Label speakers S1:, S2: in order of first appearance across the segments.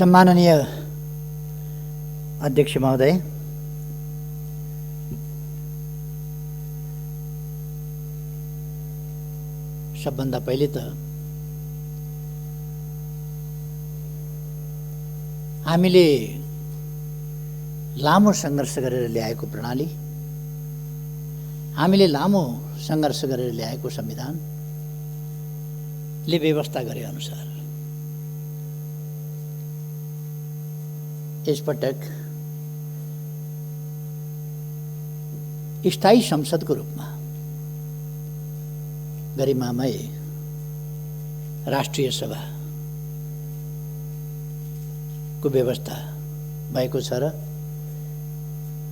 S1: सम्माननीय अध्यक्ष महोदय, सबभन्दा पहिले त हामीले लामो सङ्घर्ष गरेर ल्याएको प्रणाली, हामीले लामो सङ्घर्ष गरेर ल्याएको संविधानले व्यवस्था गरे अनुसार यसपटक स्थायी संसदको रूपमा गरिमामय राष्ट्रिय सभाको व्यवस्था भएको छ र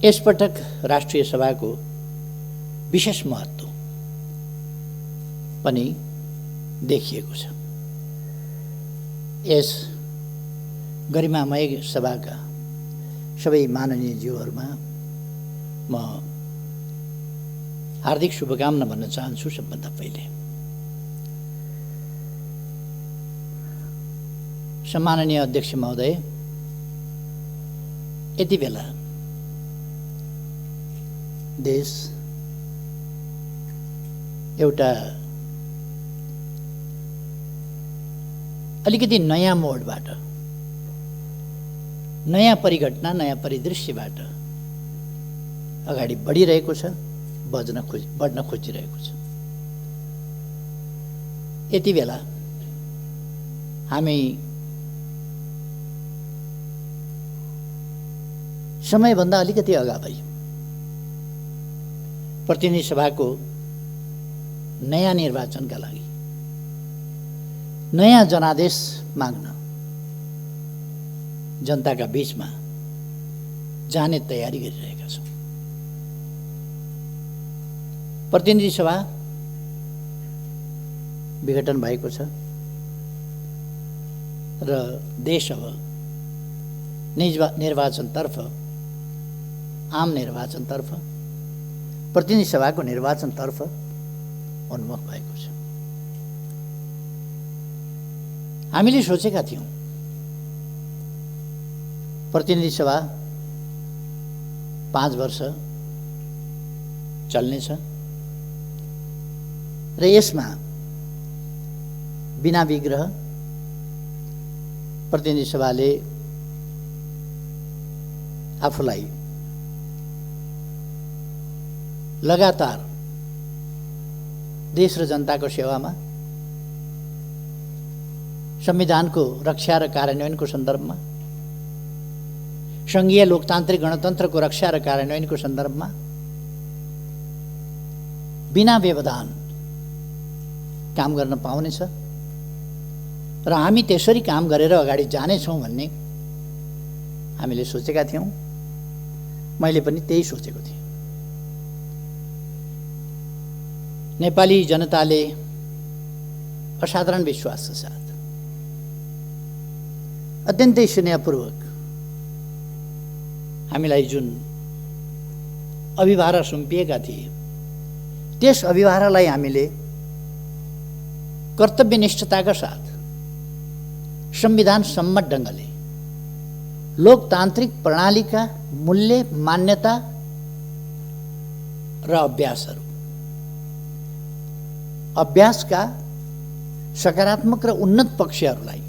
S1: यसपटक राष्ट्रिय सभाको विशेष महत्त्व पनि देखिएको छ। यस गरिमामय सभाका सबै माननीय ज्यूहरूमा म हार्दिक शुभकामना भन्न चाहन्छु। सबभन्दा पहिले सम्माननीय अध्यक्ष महोदय, यति बेला देश एउटा अलिकति नयाँ मोडबाट, नयाँ परिघटना, नयाँ परिदृश्यबाट अगाडि बढिरहेको छ, बढ्न खोजिरहेको छ। यति बेला हामी समयभन्दा अलिकति अगावै प्रतिनिधि सभाको नयाँ निर्वाचनका लागि नयाँ जनादेश माग्न जनताका बीचमा जाने तयारी गरिरहेका छौँ। प्रतिनिधि सभा विघटन भएको छ र देश अब निर्वाचनतर्फ, आम निर्वाचनतर्फ, प्रतिनिधि सभाको निर्वाचनतर्फ उन्मुख भएको छ। हामीले सोचेका थियौँ प्रतिनिधि सभा 5 वर्ष चल्नेछ र यसमा बिना विग्रह प्रतिनिधि सभाले आफूलाई लगातार देश र जनताको सेवामा, संविधानको रक्षा र कार्यान्वयनको सन्दर्भमा, संघीय लोकतान्त्रिक गणतन्त्रको रक्षा र कार्यान्वयनको सन्दर्भमा बिना व्यवधान काम गर्न पाउनेछ र हामी त्यसरी काम गरेर अगाडि जानेछौँ भन्ने हामीले सोचेका थियौँ। मैले पनि त्यही सोचेको थिएँ। नेपाली जनताले असाधारण विश्वासका साथ, अत्यन्तै स्नेहपूर्वक हामीलाई जुन अभिभारा सुम्पिएका थिए, त्यस अभिभारालाई हामीले कर्तव्यनिष्ठताका साथ संविधान सम्मत ढङ्गले लोकतान्त्रिक प्रणालीका मूल्य, मान्यता र अभ्यासका सकारात्मक र उन्नत पक्षहरूलाई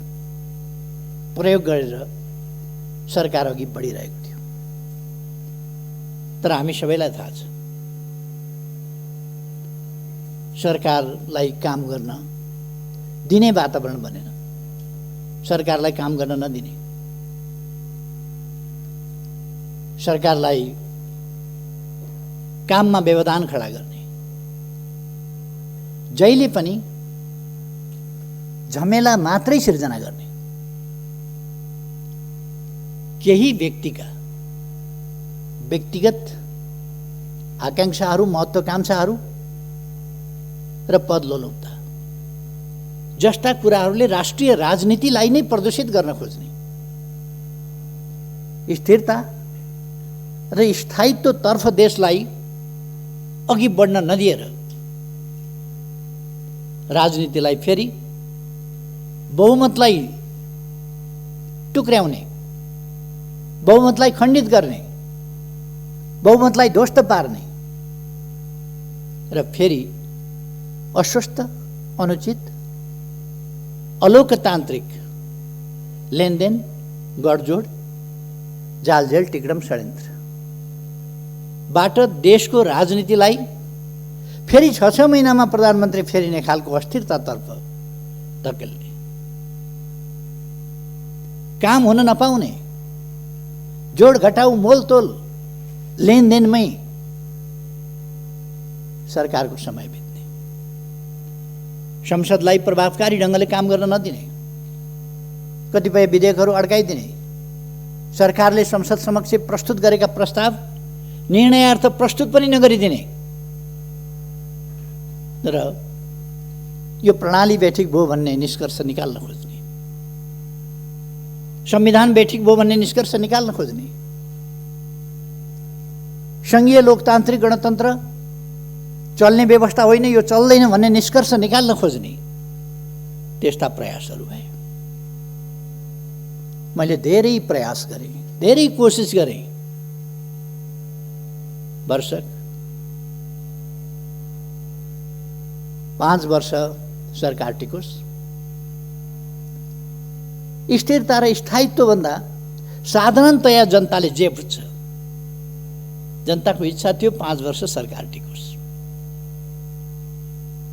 S1: प्रयोग गरेर सरकार अघि बढिरहेको थियो। तर हामी सबैलाई थाहा छ, सरकारलाई काम गर्न दिने वातावरण बनेन। सरकारलाई काम गर्न नदिने, सरकारलाई काममा व्यवधान खडा गर्ने, जहिले पनि झमेला मात्रै सिर्जना गर्ने, केही व्यक्तिका व्यक्तिगत आकांक्षाहरू, महत्त्वाकांक्षाहरू र पदलोलुपता जस्ता कुराहरूले राष्ट्रिय राजनीतिलाई नै प्रदूषित गर्न खोज्ने, स्थिरता र स्थायित्वतर्फ देशलाई अघि बढ्न नदिएर राजनीतिलाई फेरि बहुमतलाई टुक्र्याउने, बहुमतलाई खण्डित गर्ने, बहुमतलाई ध्वस्त पार्ने र फेरि अस्वस्थ, अनुचित, अलोकतान्त्रिक लेनदेन, गठजोड, जालझेल, टिक्रम, षड्यन्त्रबाट देशको राजनीतिलाई फेरि 6 महिनामा प्रधानमन्त्री फेरिने खालको अस्थिरतातर्फ धकेल्ने, काम हुन नपाउने, जोड घटाउ मोलतोल लेनदेनमै सरकारको समय बित्ने, संसदलाई प्रभावकारी ढङ्गले काम गर्न नदिने, कतिपय विधेयकहरू अड्काइदिने, सरकारले संसद समक्ष प्रस्तुत गरेका प्रस्ताव निर्णयार्थ प्रस्तुत पनि नगरिदिने र यो प्रणाली बेठिक भयो भन्ने निष्कर्ष निकाल्न खोज्ने, संविधान बेठिक भयो भन्ने निष्कर्ष निकाल्न खोज्ने, संघीय लोकतान्त्रिक गणतन्त्र चल्ने व्यवस्था होइन, यो चल्दैन भन्ने निष्कर्ष निकाल्न खोज्ने त्यस्ता प्रयासहरू भए। मैले धेरै प्रयास गरेँ, धेरै कोसिस गरेँ। वर्षक 5 वर्ष सरकार टिकोस्। स्थिरता र स्थायित्वभन्दा साधारणतया जनताले जे बुझ्छ, जनताको इच्छा थियो 5 वर्ष सरकार टिकोस्।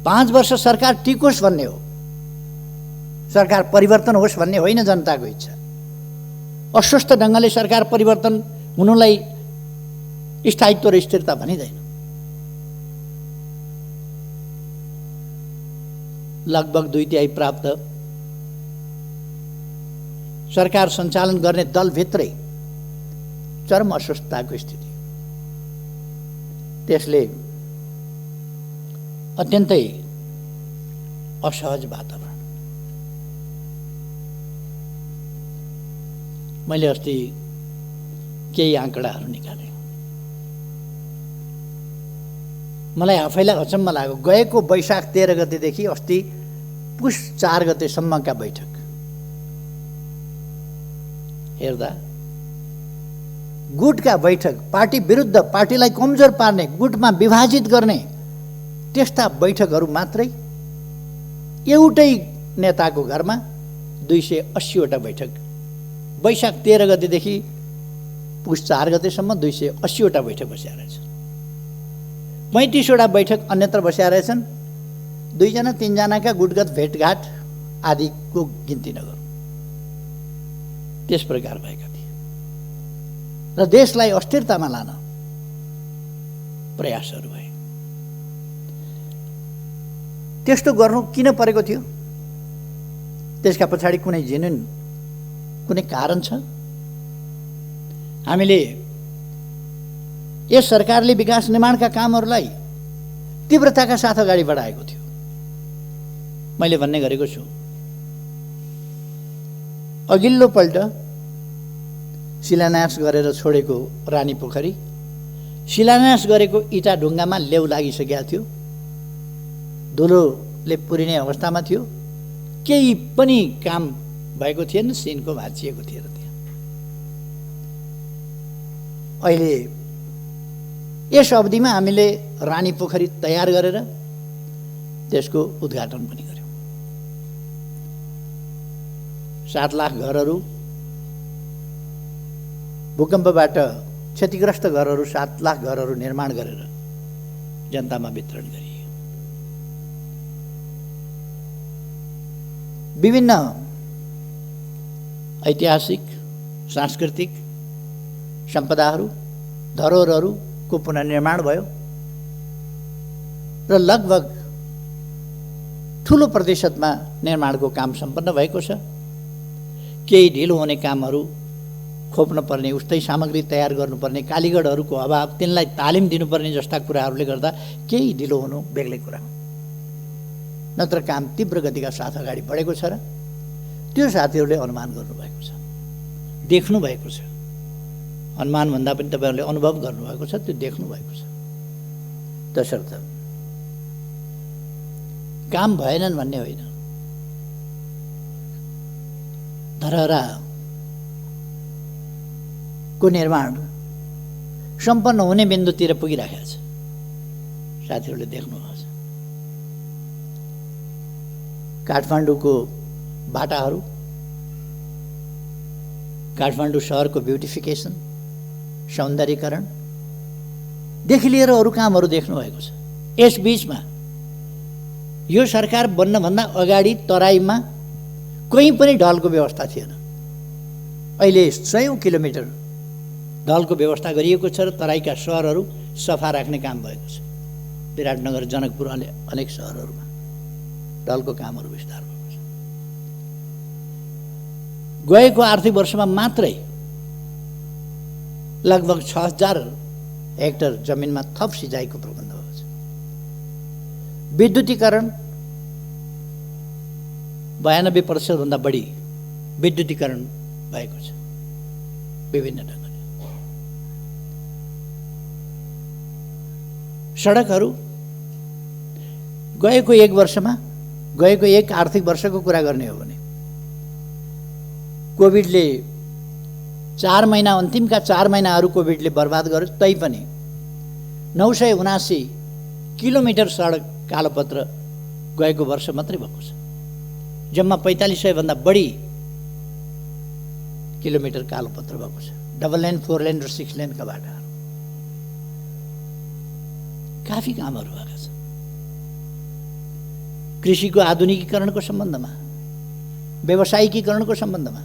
S1: 5 वर्ष सरकार टिकोस् भन्ने हो, सरकार परिवर्तन होस् भन्ने होइन जनताको इच्छा। अस्वस्थ ढङ्गले सरकार परिवर्तन हुनुलाई स्थायित्व र स्थिरता भनिँदैन। लगभग 2/3 प्राप्त सरकार सञ्चालन गर्ने दलभित्रै चरम अस्वस्थताको स्थिति, त्यसले अत्यन्तै असहज वातावरण। मैले अस्ति केही आँकडाहरू निकालेँ, मलाई आफैलाई अचम्म लाग्यो। गएको वैशाख 13 गतेदेखि अस्ति पुष 4 गतेसम्मका बैठक हेर्दा गुटका बैठक, पार्टी विरुद्ध, पार्टीलाई कमजोर पार्ने, गुटमा विभाजित गर्ने त्यस्ता बैठकहरू मात्रै एउटै नेताको घरमा 280वटा बैठक, वैशाख 13 गतेदेखि पुष 4 गतेसम्म 280वटा बैठक बसेका रहेछन्। 35वटा बैठक अन्यत्र बसेका रहेछन्। 2-3जनाका गुटगत भेटघाट आदिको गिन्ती नगरौँ, त्यस प्रकार भएका थिए र देशलाई अस्थिरतामा लान प्रयासहरू भए। त्यस्तो गर्नु किन परेको थियो? त्यसका पछाडि कुनै जेन्युन कुनै कारण छ? हामीले यस सरकारले विकास निर्माणका कामहरूलाई तीव्रताका साथ अगाडि बढाएको थियो। मैले भन्ने गरेको छु, अघिल्लो पल्ट शिलान्यास गरेर छोडेको रानी पोखरी शिलान्यास गरेको इटा ढुङ्गामा लेउ लागिसकेका थियो, धुलोले पुरिने अवस्थामा थियो, केही पनि काम भएको थिएन, सिनको भाँचिएको थिएन त्यहाँ। अहिले यस अवधिमा हामीले रानी पोखरी तयार गरेर त्यसको उद्घाटन पनि गर्यौँ। 7 लाख घरहरू, भूकम्पबाट क्षतिग्रस्त घरहरू, 7 लाख घरहरू निर्माण गरेर जनतामा वितरण गरियो। विभिन्न ऐतिहासिक, सांस्कृतिक सम्पदाहरू, धरोहरहरूको पुनर्निर्माण भयो र लगभग ठुलो प्रतिशतमा निर्माणको काम सम्पन्न भएको छ। केही ढिलो हुने कामहरू खोप्न पर्ने, उस्तै सामग्री तयार गर्नुपर्ने, कालीगढहरूको अभाव, तिनलाई तालिम दिनुपर्ने जस्ता कुराहरूले गर्दा केही ढिलो हुनु बेग्लै कुरा हो। नत्र काम तीव्र गतिका साथ अगाडि बढेको छ र त्यो साथीहरूले अनुमान गर्नुभएको छ, देख्नु भएको छ। अनुमान भन्दा पनि तपाईँहरूले अनुभव गर्नुभएको छ, त्यो देख्नु भएको छ। तसर्थ काम भएनन् भन्ने होइन। धरहरा को निर्माण सम्पन्न हुने बिन्दुतिर पुगिराखेको छ। साथीहरूले देख्नुभएको छ काठमाडौँको बाटाहरू, काठमाडौँ शहरको ब्युटिफिकेसन, सौन्दर्यीकरणदेखि लिएर अरू कामहरू देख्नुभएको छ। यस बीचमा यो सरकार बन्नभन्दा अगाडि तराईमा कहीँ पनि ढलको व्यवस्था थिएन। अहिले 100 किलोमिटर ढलको व्यवस्था गरिएको छ र तराईका सहरहरू सफा राख्ने काम भएको छ। विराटनगर, जनकपुर, अनेक सहरहरूमा ढलको कामहरू विस्तार भएको छ। गएको आर्थिक वर्षमा मात्रै लगभग 6000 हेक्टर जमिनमा थप सिँचाइको प्रबन्ध भएको छ। विद्युतीकरण 92% भन्दा बढी विद्युतीकरण भएको छ विभिन्न ढङ्गले। सडकहरू गएको एक वर्षमा, गएको एक आर्थिक वर्षको कुरा गर्ने हो भने कोभिडले 4 महिना, अन्तिमका 4 महिनाहरू कोभिडले बर्बाद गर्यो, तैपनि 979 किलोमिटर सडक कालोपत्र गएको वर्ष मात्रै भएको छ। जम्मा 4500 भन्दा बढी किलोमिटर कालोपत्र भएको छ। डबल लेन, 4 लेन र 6 लेनका बाटाहरू, काफी कामहरू भएका छन्। कृषिको आधुनिकीकरणको सम्बन्धमा, व्यावसायिकीकरणको सम्बन्धमा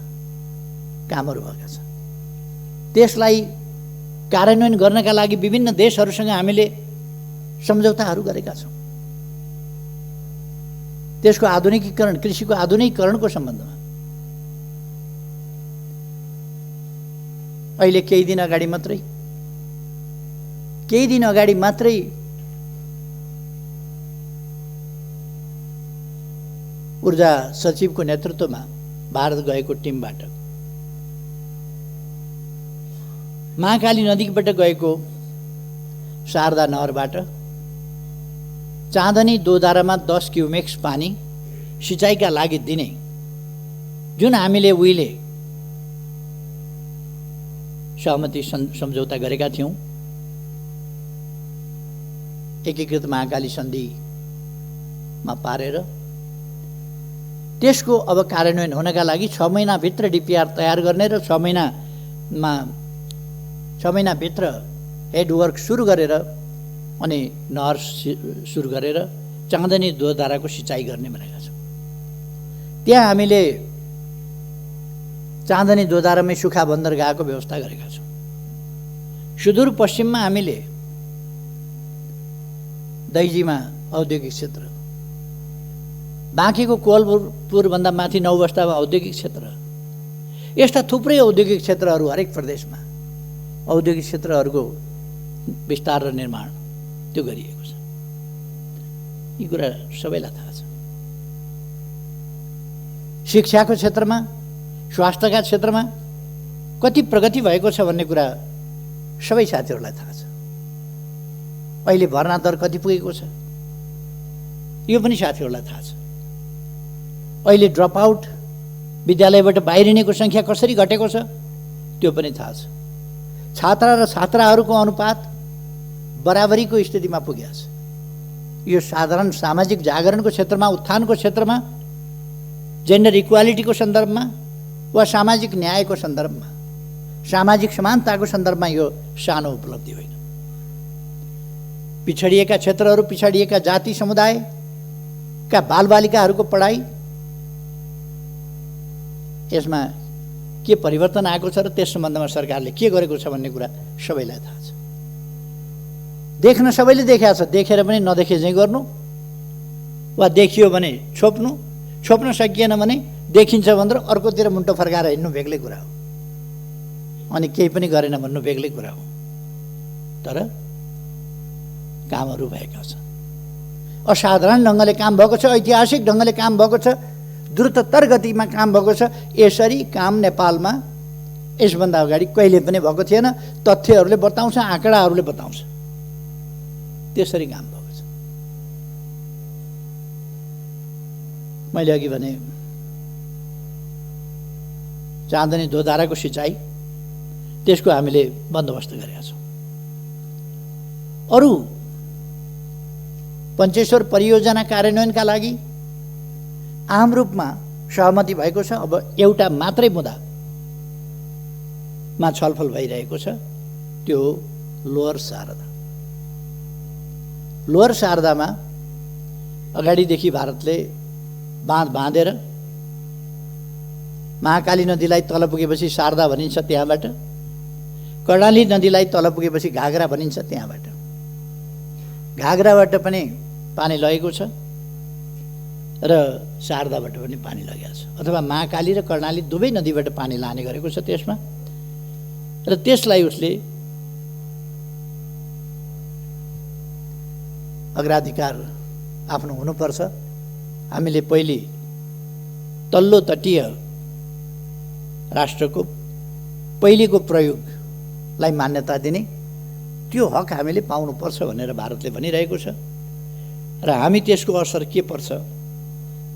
S1: कामहरू भएका छन्। त्यसलाई कार्यान्वयन गर्नका लागि विभिन्न देशहरूसँग हामीले सम्झौताहरू गरेका छौँ। त्यसको आधुनिकीकरण, कृषिको आधुनिकीकरणको सम्बन्धमा अहिले केही दिन अगाडि मात्रै ऊर्जा सचिवको नेतृत्वमा भारत गएको टिमबाट महाकाली नदीबाट गएको शारदा नहरबाट चाँदनी दोधारामा 10 क्युमेक्स पानी सिँचाइका लागि दिने जुन हामीले उहिले सहमति सम्झौता गरेका थियौँ, एकीकृत महाकाली सन्धिमा पारेर त्यसको अब कार्यान्वयन हुनका लागि 6 महिनाभित्र डिपिआर तयार गर्ने र 6 महिनाभित्र हेडवर्क सुरु गरेर अनि नहर सुरु गरेर चाँदनी दोधाराको सिँचाइ गर्ने भनेका छौँ। त्यहाँ हामीले चाँदनी दोधारामै सुखा बन्दरगाहको व्यवस्था गरेका छौँ। सुदूरपश्चिममा हामीले दैजीमा औद्योगिक क्षेत्र, बाँकीको कोलपुरभन्दा माथि 9 बस्तामा औद्योगिक क्षेत्र, यस्ता थुप्रै औद्योगिक क्षेत्रहरू हरेक प्रदेशमा औद्योगिक क्षेत्रहरूको विस्तार र निर्माण त्यो गरिएको छ। यी कुरा सबैलाई थाहा छ। शिक्षाको क्षेत्रमा, स्वास्थ्यका क्षेत्रमा कति प्रगति भएको छ भन्ने कुरा सबै साथीहरूलाई थाहा छ। अहिले भर्ना दर कति पुगेको छ यो पनि साथीहरूलाई थाहा छ। अहिले ड्रप आउट, विद्यालयबाट बाहिरिनेको सङ्ख्या कसरी घटेको छ त्यो पनि थाहा छ। छात्रा र छात्राहरूको अनुपात बराबरीको स्थितिमा पुगेको छ। यो साधारण सामाजिक जागरणको क्षेत्रमा, उत्थानको क्षेत्रमा, जेन्डर इक्वालिटीको सन्दर्भमा वा सामाजिक न्यायको सन्दर्भमा, सामाजिक समानताको सन्दर्भमा यो सानो उपलब्धि होइन। पिछडिएका क्षेत्रहरू, पिछडिएका जाति समुदायका बालबालिकाहरूको पढाइ, यसमा के परिवर्तन आएको छ र त्यस सम्बन्धमा सरकारले के गरेको छ भन्ने कुरा सबैलाई थाहा छ। देख्न सबैले देखेको छ, देखेर पनि नदेखे चाहिँ गर्नु वा देखियो भने छोप्न सकिएन भने देखिन्छ भनेर अर्कोतिर मुन्टो फर्काएर हिँड्नु बेग्लै कुरा हो, अनि केही पनि गरेन भन्नु बेग्लै कुरा हो। तर कामहरू भएका छन्, असाधारण ढङ्गले काम भएको छ, ऐतिहासिक ढङ्गले काम भएको छ, द्रुततर गतिमा काम भएको छ। यसरी काम नेपालमा यसभन्दा अगाडि कहिले पनि भएको थिएन। तथ्यहरूले बताउँछ, आँकडाहरूले बताउँछ, त्यसरी काम भएको छ। मैले अघि भने चाँदनी दोधाराको सिँचाइ त्यसको हामीले बन्दोबस्त गरेका छौँ। अरू पञ्चेश्वर परियोजना कार्यान्वयनका लागि आम रूपमा सहमति भएको छ। अब एउटा मात्रै मुद्दामा छलफल भइरहेको छ, त्यो लोअर शारदा। लोअर शारदामा अगाडिदेखि भारतले बाँध बाँधेर महाकाली नदीलाई तल पुगेपछि शारदा भनिन्छ, त्यहाँबाट कर्णाली नदीलाई तल पुगेपछि घागरा भनिन्छ, त्यहाँबाट घागराबाट पनि पानी लगेको छ र शारदाबाट पनि पानी लगेको छ, अथवा महाकाली र कर्णाली दुवै नदीबाट पानी लाने गरेको छ त्यसमा। र त्यसलाई उसले अग्राधिकार आफ्नो हुनुपर्छ। हामीले पहिले तल्लो तटीय राष्ट्रको पहिलेको प्रयोगलाई मान्यता दिने त्यो हक हामीले पाउनुपर्छ भनेर भारतले भनिरहेको छ र हामी त्यसको असर के पर्छ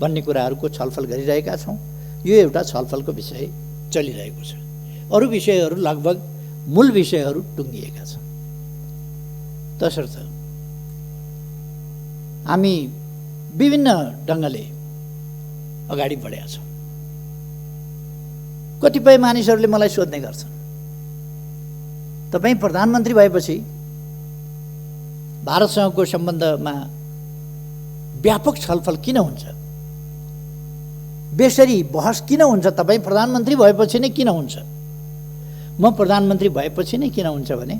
S1: भन्ने कुराहरूको छलफल गरिरहेका छौँ। यो एउटा छलफलको विषय चलिरहेको छ। अरू विषयहरू लगभग मूल विषयहरू टुङ्गिएका छन्। तसर्थ हामी विभिन्न ढङ्गले अगाडि बढेका छौँ। कतिपय मानिसहरूले मलाई सोध्ने गर्छन्, तपाईँ प्रधानमन्त्री भएपछि भारतसँगको सम्बन्धमा व्यापक छलफल किन हुन्छ, बेसरी बहस किन हुन्छ, तपाईँ प्रधानमन्त्री भएपछि नै किन हुन्छ? म प्रधानमन्त्री भएपछि नै किन हुन्छ भने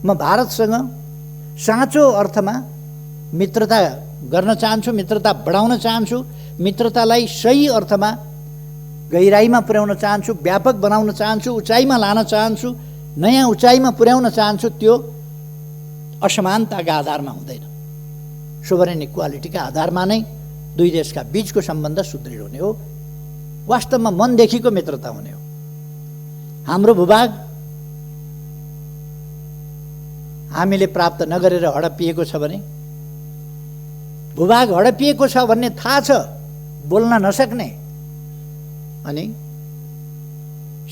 S1: म भारतसँग साँचो अर्थमा मित्रता गर्न चाहन्छु, मित्रता बढाउन चाहन्छु, मित्रतालाई सही अर्थमा गहिराइमा पुर्याउन चाहन्छु, व्यापक बनाउन चाहन्छु, उचाइमा लान चाहन्छु, नयाँ उचाइमा पुर्याउन चाहन्छु। त्यो असमानताका आधारमा हुँदैन, सोभरेन इक्वालिटीका आधारमा नै दुई देशका बीचको सम्बन्ध सुदृढ हुने हो, वास्तवमा मनदेखिको मित्रता हुने हो। हाम्रो भूभाग हामीले प्राप्त नगरेर हडपिएको छ भने, भूभाग हडपिएको छ भन्ने थाहा छ, बोल्न नसक्ने, अनि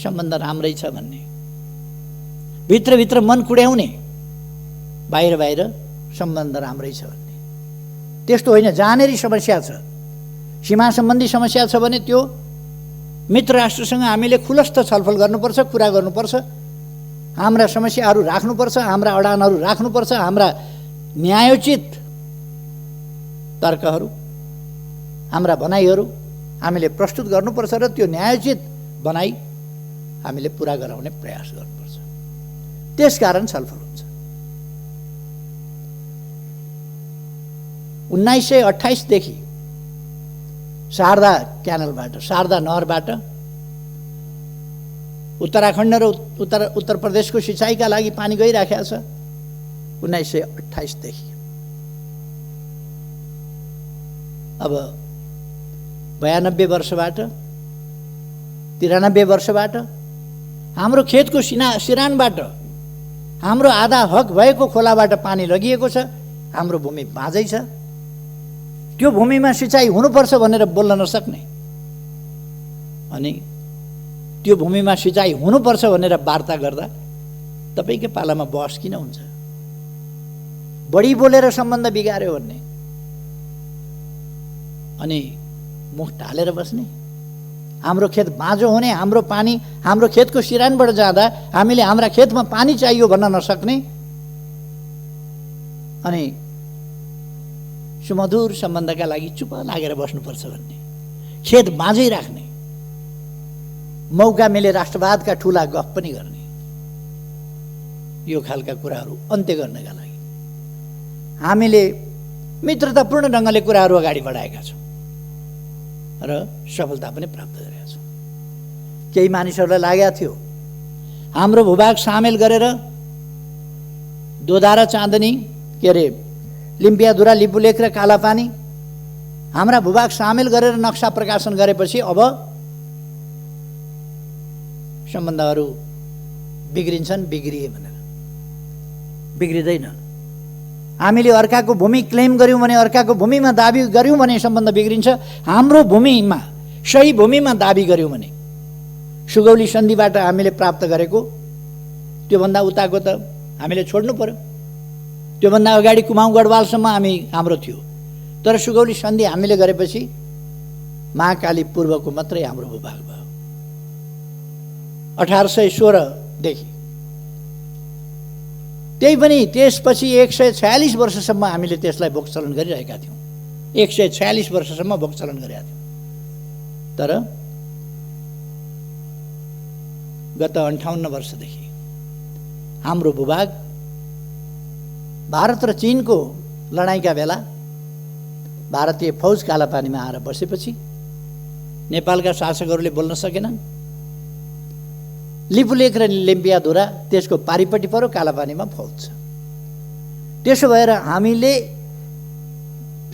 S1: सम्बन्ध राम्रै छ भन्ने, भित्रभित्र मन कुड्याउने, बाहिर बाहिर सम्बन्ध राम्रै छ भन्ने, त्यस्तो होइन। जहाँनेरि समस्या छ, सीमा सम्बन्धी समस्या छ भने त्यो मित्र राष्ट्रसँग हामीले खुलस्त छलफल गर्नुपर्छ, कुरा गर्नुपर्छ, हाम्रा समस्याहरू राख्नुपर्छ, हाम्रा अडानहरू राख्नुपर्छ, हाम्रा न्यायोचित तर्कहरू, हाम्रा भनाइहरू हामीले प्रस्तुत गर्नुपर्छ र त्यो न्यायोचित भनाइ हामीले पुरा गराउने प्रयास गर्नुपर्छ। त्यसकारण छलफल हुन्छ। 1928 देखि शारदा क्यानलबाट, शारदा नहरबाट उत्तराखण्ड र उत्तर प्रदेशको सिँचाइका लागि पानी गइराखेको छ। 1928 देखि अब 92 वर्षबाट 93 वर्षबाट हाम्रो खेतको सिरानबाट हाम्रो आधा हक भएको खोलाबाट पानी लगिएको छ। हाम्रो भूमि बाँझै छ। त्यो भूमिमा सिँचाइ हुनुपर्छ भनेर बोल्न नसक्ने, अनि त्यो भूमिमा सिँचाइ हुनुपर्छ भनेर वार्ता गर्दा तपाईँकै पालामा बहस किन हुन्छ? बढी बोलेर सम्बन्ध बिगार्यो भन्ने, अनि मुख ढालेर बस्ने, हाम्रो खेत बाँझो हुने, हाम्रो पानी हाम्रो खेतको सिरानबाट जाँदा हामीले हाम्रा खेतमा पानी चाहियो भन्न नसक्ने, अनि सुमधुर सम्बन्धका लागि चुप लागेर बस्नुपर्छ भन्ने, खेत बाँझै राख्ने, मौका मिले राष्ट्रवादका ठुला गफ पनि गर्ने, यो खालका कुराहरू अन्त्य गर्नका लागि हामीले मित्रतापूर्ण ढङ्गले कुराहरू अगाडि बढाएका छौँ र सफलता पनि प्राप्त गरेका छौँ। केही मानिसहरूलाई लागेको थियो हाम्रो भूभाग सामेल गरेर दोधारा चाँदनी, के अरे लिम्पियाधुरा, लिपुलेख र कालापानी हाम्रा भूभाग सामेल गरेर नक्सा प्रकाशन गरेपछि अब सम्बन्धहरू बिग्रिन्छन्, बिग्रिए भनेर बिग्रिँदैन। हामीले अर्काको भूमि क्लेम गर्यौँ भने, अर्काको भूमिमा दाबी गर्यौँ भने सम्बन्ध बिग्रिन्छ। हाम्रो भूमिमा, सही भूमिमा दाबी गर्यौँ भने, सुगौली सन्धिबाट हामीले प्राप्त गरेको त्योभन्दा उताको त हामीले छोड्नु पर्यो। त्योभन्दा अगाडि कुमाउँ गढवालसम्म हाम्रो थियो। तर सुगौली सन्धि हामीले गरेपछि महाकाली पूर्वको मात्रै हाम्रो भूभाग भयो 1816 देखि। त्यही पनि त्यसपछि 146 वर्षसम्म हामीले त्यसलाई भोगचलन गरिरहेका थियौँ। 146 वर्षसम्म भोगचलन गरेका थियौँ। तर गत 58 वर्षदेखि हाम्रो भूभाग भारत र चीनको लडाईँका बेला भारतीय फौज कालापानीमा आएर बसेपछि नेपालका शासकहरूले बोल्न सकेनन्। लिपुलेख र लेम्पियाधुरा त्यसको पारिपट्टि पर्यो, कालापानीमा फौज छ। त्यसो भएर हामीले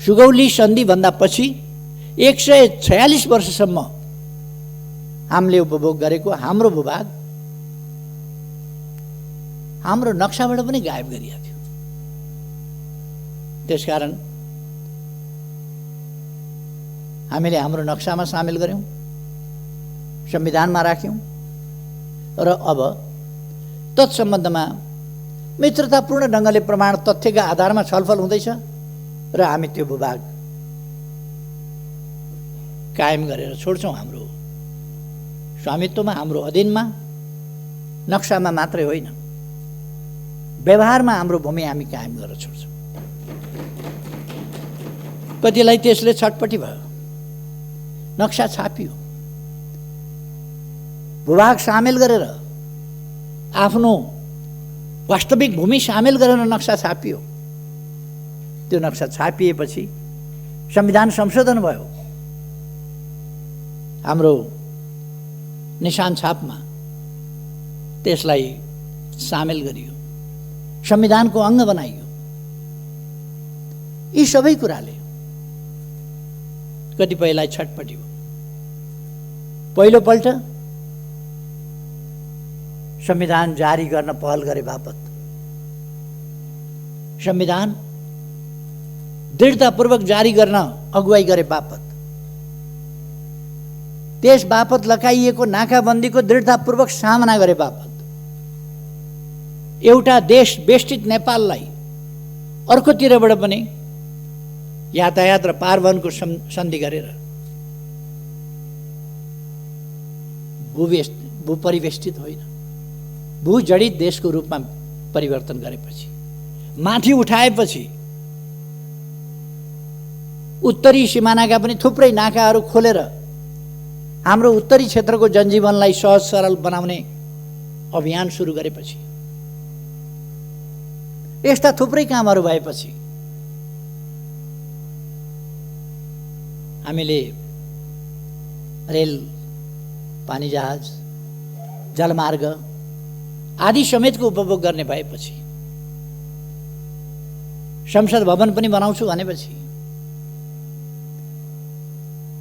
S1: सुगौली सन्धिभन्दा पछि 146 वर्षसम्म हामीले उपभोग गरेको हाम्रो भूभाग हाम्रो नक्साबाट पनि गायब गरिएको थियो। त्यसकारण हामीले हाम्रो नक्सामा सामेल गर्यौं, संविधानमा राख्यौं र अब तत्सम्बन्धमा मित्रतापूर्ण ढङ्गले प्रमाण तथ्यका आधारमा छलफल हुँदैछ र हामी त्यो भूभाग कायम गरेर छोड्छौं। हाम्रो स्वामित्वमा, हाम्रो अधीनमा, नक्सामा मात्रै होइन, व्यवहारमा हाम्रो भूमि हामी कायम गरेर छोड्छौं। कतिलाई त्यसले छटपटी भयो, नक्सा छापियो, भूभाग सामेल गरेर आफ्नो वास्तविक भूमि सामेल गरेर नक्सा छापियो। त्यो नक्सा छापिएपछि संविधान संशोधन भयो। हाम्रो निशान छापमा त्यसलाई सामेल गरियो, संविधानको अङ्ग बनाइयो। यी सबै कुराले कतिपयलाई छटपटी हो। पहिलोपल्ट संविधान जारी गर्न पहल गरे बापत, संविधान दृढतापूर्वक जारी गर्न अगुवाई गरे बापत, त्यस बापत लगाइएको नाकाबन्दीको दृढतापूर्वक सामना गरे बापत, एउटा देश बेष्टित नेपाललाई अर्कोतिरबाट पनि यातायात र पारवहनको सन्धि गरेर भूपरिवेष्टित होइन, भूजडित देशको रूपमा परिवर्तन गरेपछि, माथि उठाएपछि, उत्तरी सिमानाका पनि थुप्रै नाकाहरू खोलेर हाम्रो उत्तरी क्षेत्रको जनजीवनलाई सहज सरल बनाउने अभियान सुरु गरेपछि, यस्ता थुप्रै कामहरू भएपछि हामीले रेल, पानी जहाज, जलमार्ग आदि समेतको उपभोग गर्ने भएपछि, संसद भवन पनि बनाउँछु भनेपछि,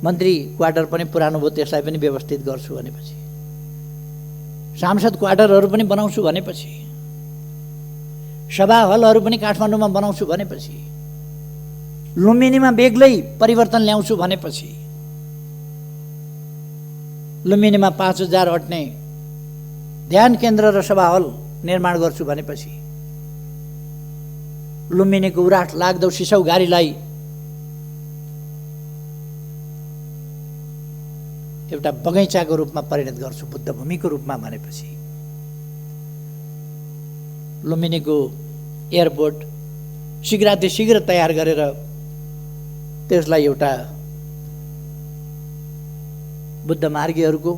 S1: मन्त्री क्वार्टर पनि पुरानो भयो त्यसलाई पनि व्यवस्थित गर्छु भनेपछि, सांसद क्वार्टरहरू पनि बनाउँछु भनेपछि, सभा हलहरू पनि काठमाडौँमा बनाउँछु भनेपछि, लुम्बिनीमा बेग्लै परिवर्तन ल्याउँछु भनेपछि, लुम्बिनीमा 5000 अट्ने ध्यान केन्द्र र सभा हल निर्माण गर्छु भनेपछि, लुम्बिनीको उराट लाग्दो सिसौ गारीलाई एउटा बगैँचाको रूपमा परिणत गर्छु, बुद्ध भूमिको रूपमा भनेपछि, लुम्बिनीको एयरपोर्ट शीघ्र तयार गरेर त्यसलाई एउटा बुद्ध मार्गीहरूको,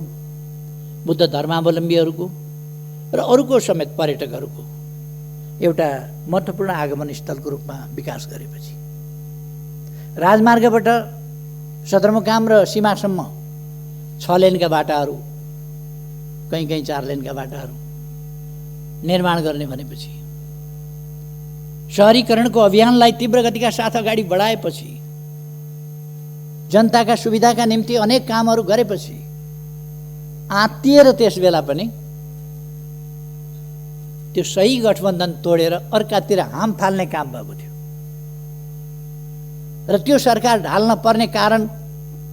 S1: बुद्ध धर्मावलम्बीहरूको र अरूको समेत पर्यटकहरूको एउटा महत्त्वपूर्ण आगमन स्थलको रूपमा विकास गरेपछि, राजमार्गबाट सदरमुकाम र सीमासम्म 6 लेनका बाटाहरू, कहीँ 4 लेनका बाटाहरू निर्माण गर्ने भनेपछि, शहरीकरणको अभियानलाई तीव्र गतिका साथ अगाडि बढाएपछि, जनताका सुविधाका निम्ति अनेक कामहरू गरेपछि, आत्तिएर त्यस बेला पनि त्यो सही गठबन्धन तोडेर अर्कातिर हाम फाल्ने काम भएको थियो र त्यो सरकार ढाल्न पर्ने कारण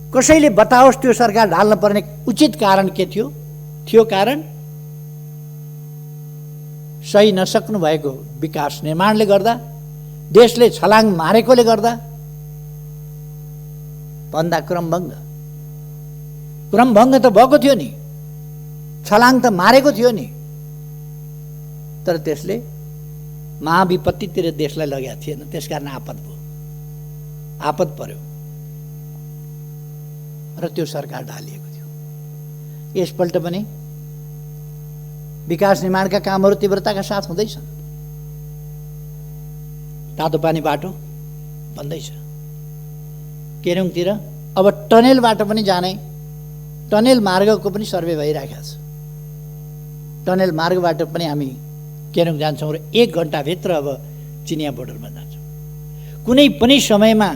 S1: कसैले बताओस्। त्यो सरकार ढाल्न पर्ने उचित कारण के थियो? कारण सही नसक्नु भएको विकास निर्माणले गर्दा, देशले छलाङ मारेकोले गर्दा भन्दा क्रमभङ्ग त भएको थियो नि, छलाङ त मारेको थियो नि, तर त्यसले महाविपत्तितिर देशलाई लगेको थिएन। त्यसकारण आपद पर्यो र त्यो सरकार ढालिएको थियो। यसपल्ट पनि विकास निर्माणका कामहरू तीव्रताका साथ हुँदैछन्। तातो पानी बाटो बन्दैछ। केरुङतिर अब टनेल बाटो पनि जाने, टनेल मार्गको पनि सर्वे भइरहेको छ। टनेल मार्गबाट पनि हामी केरुङ जान्छौँ र 1 घण्टाभित्र अब चिनिया बोर्डरमा जान्छौँ। कुनै पनि समयमा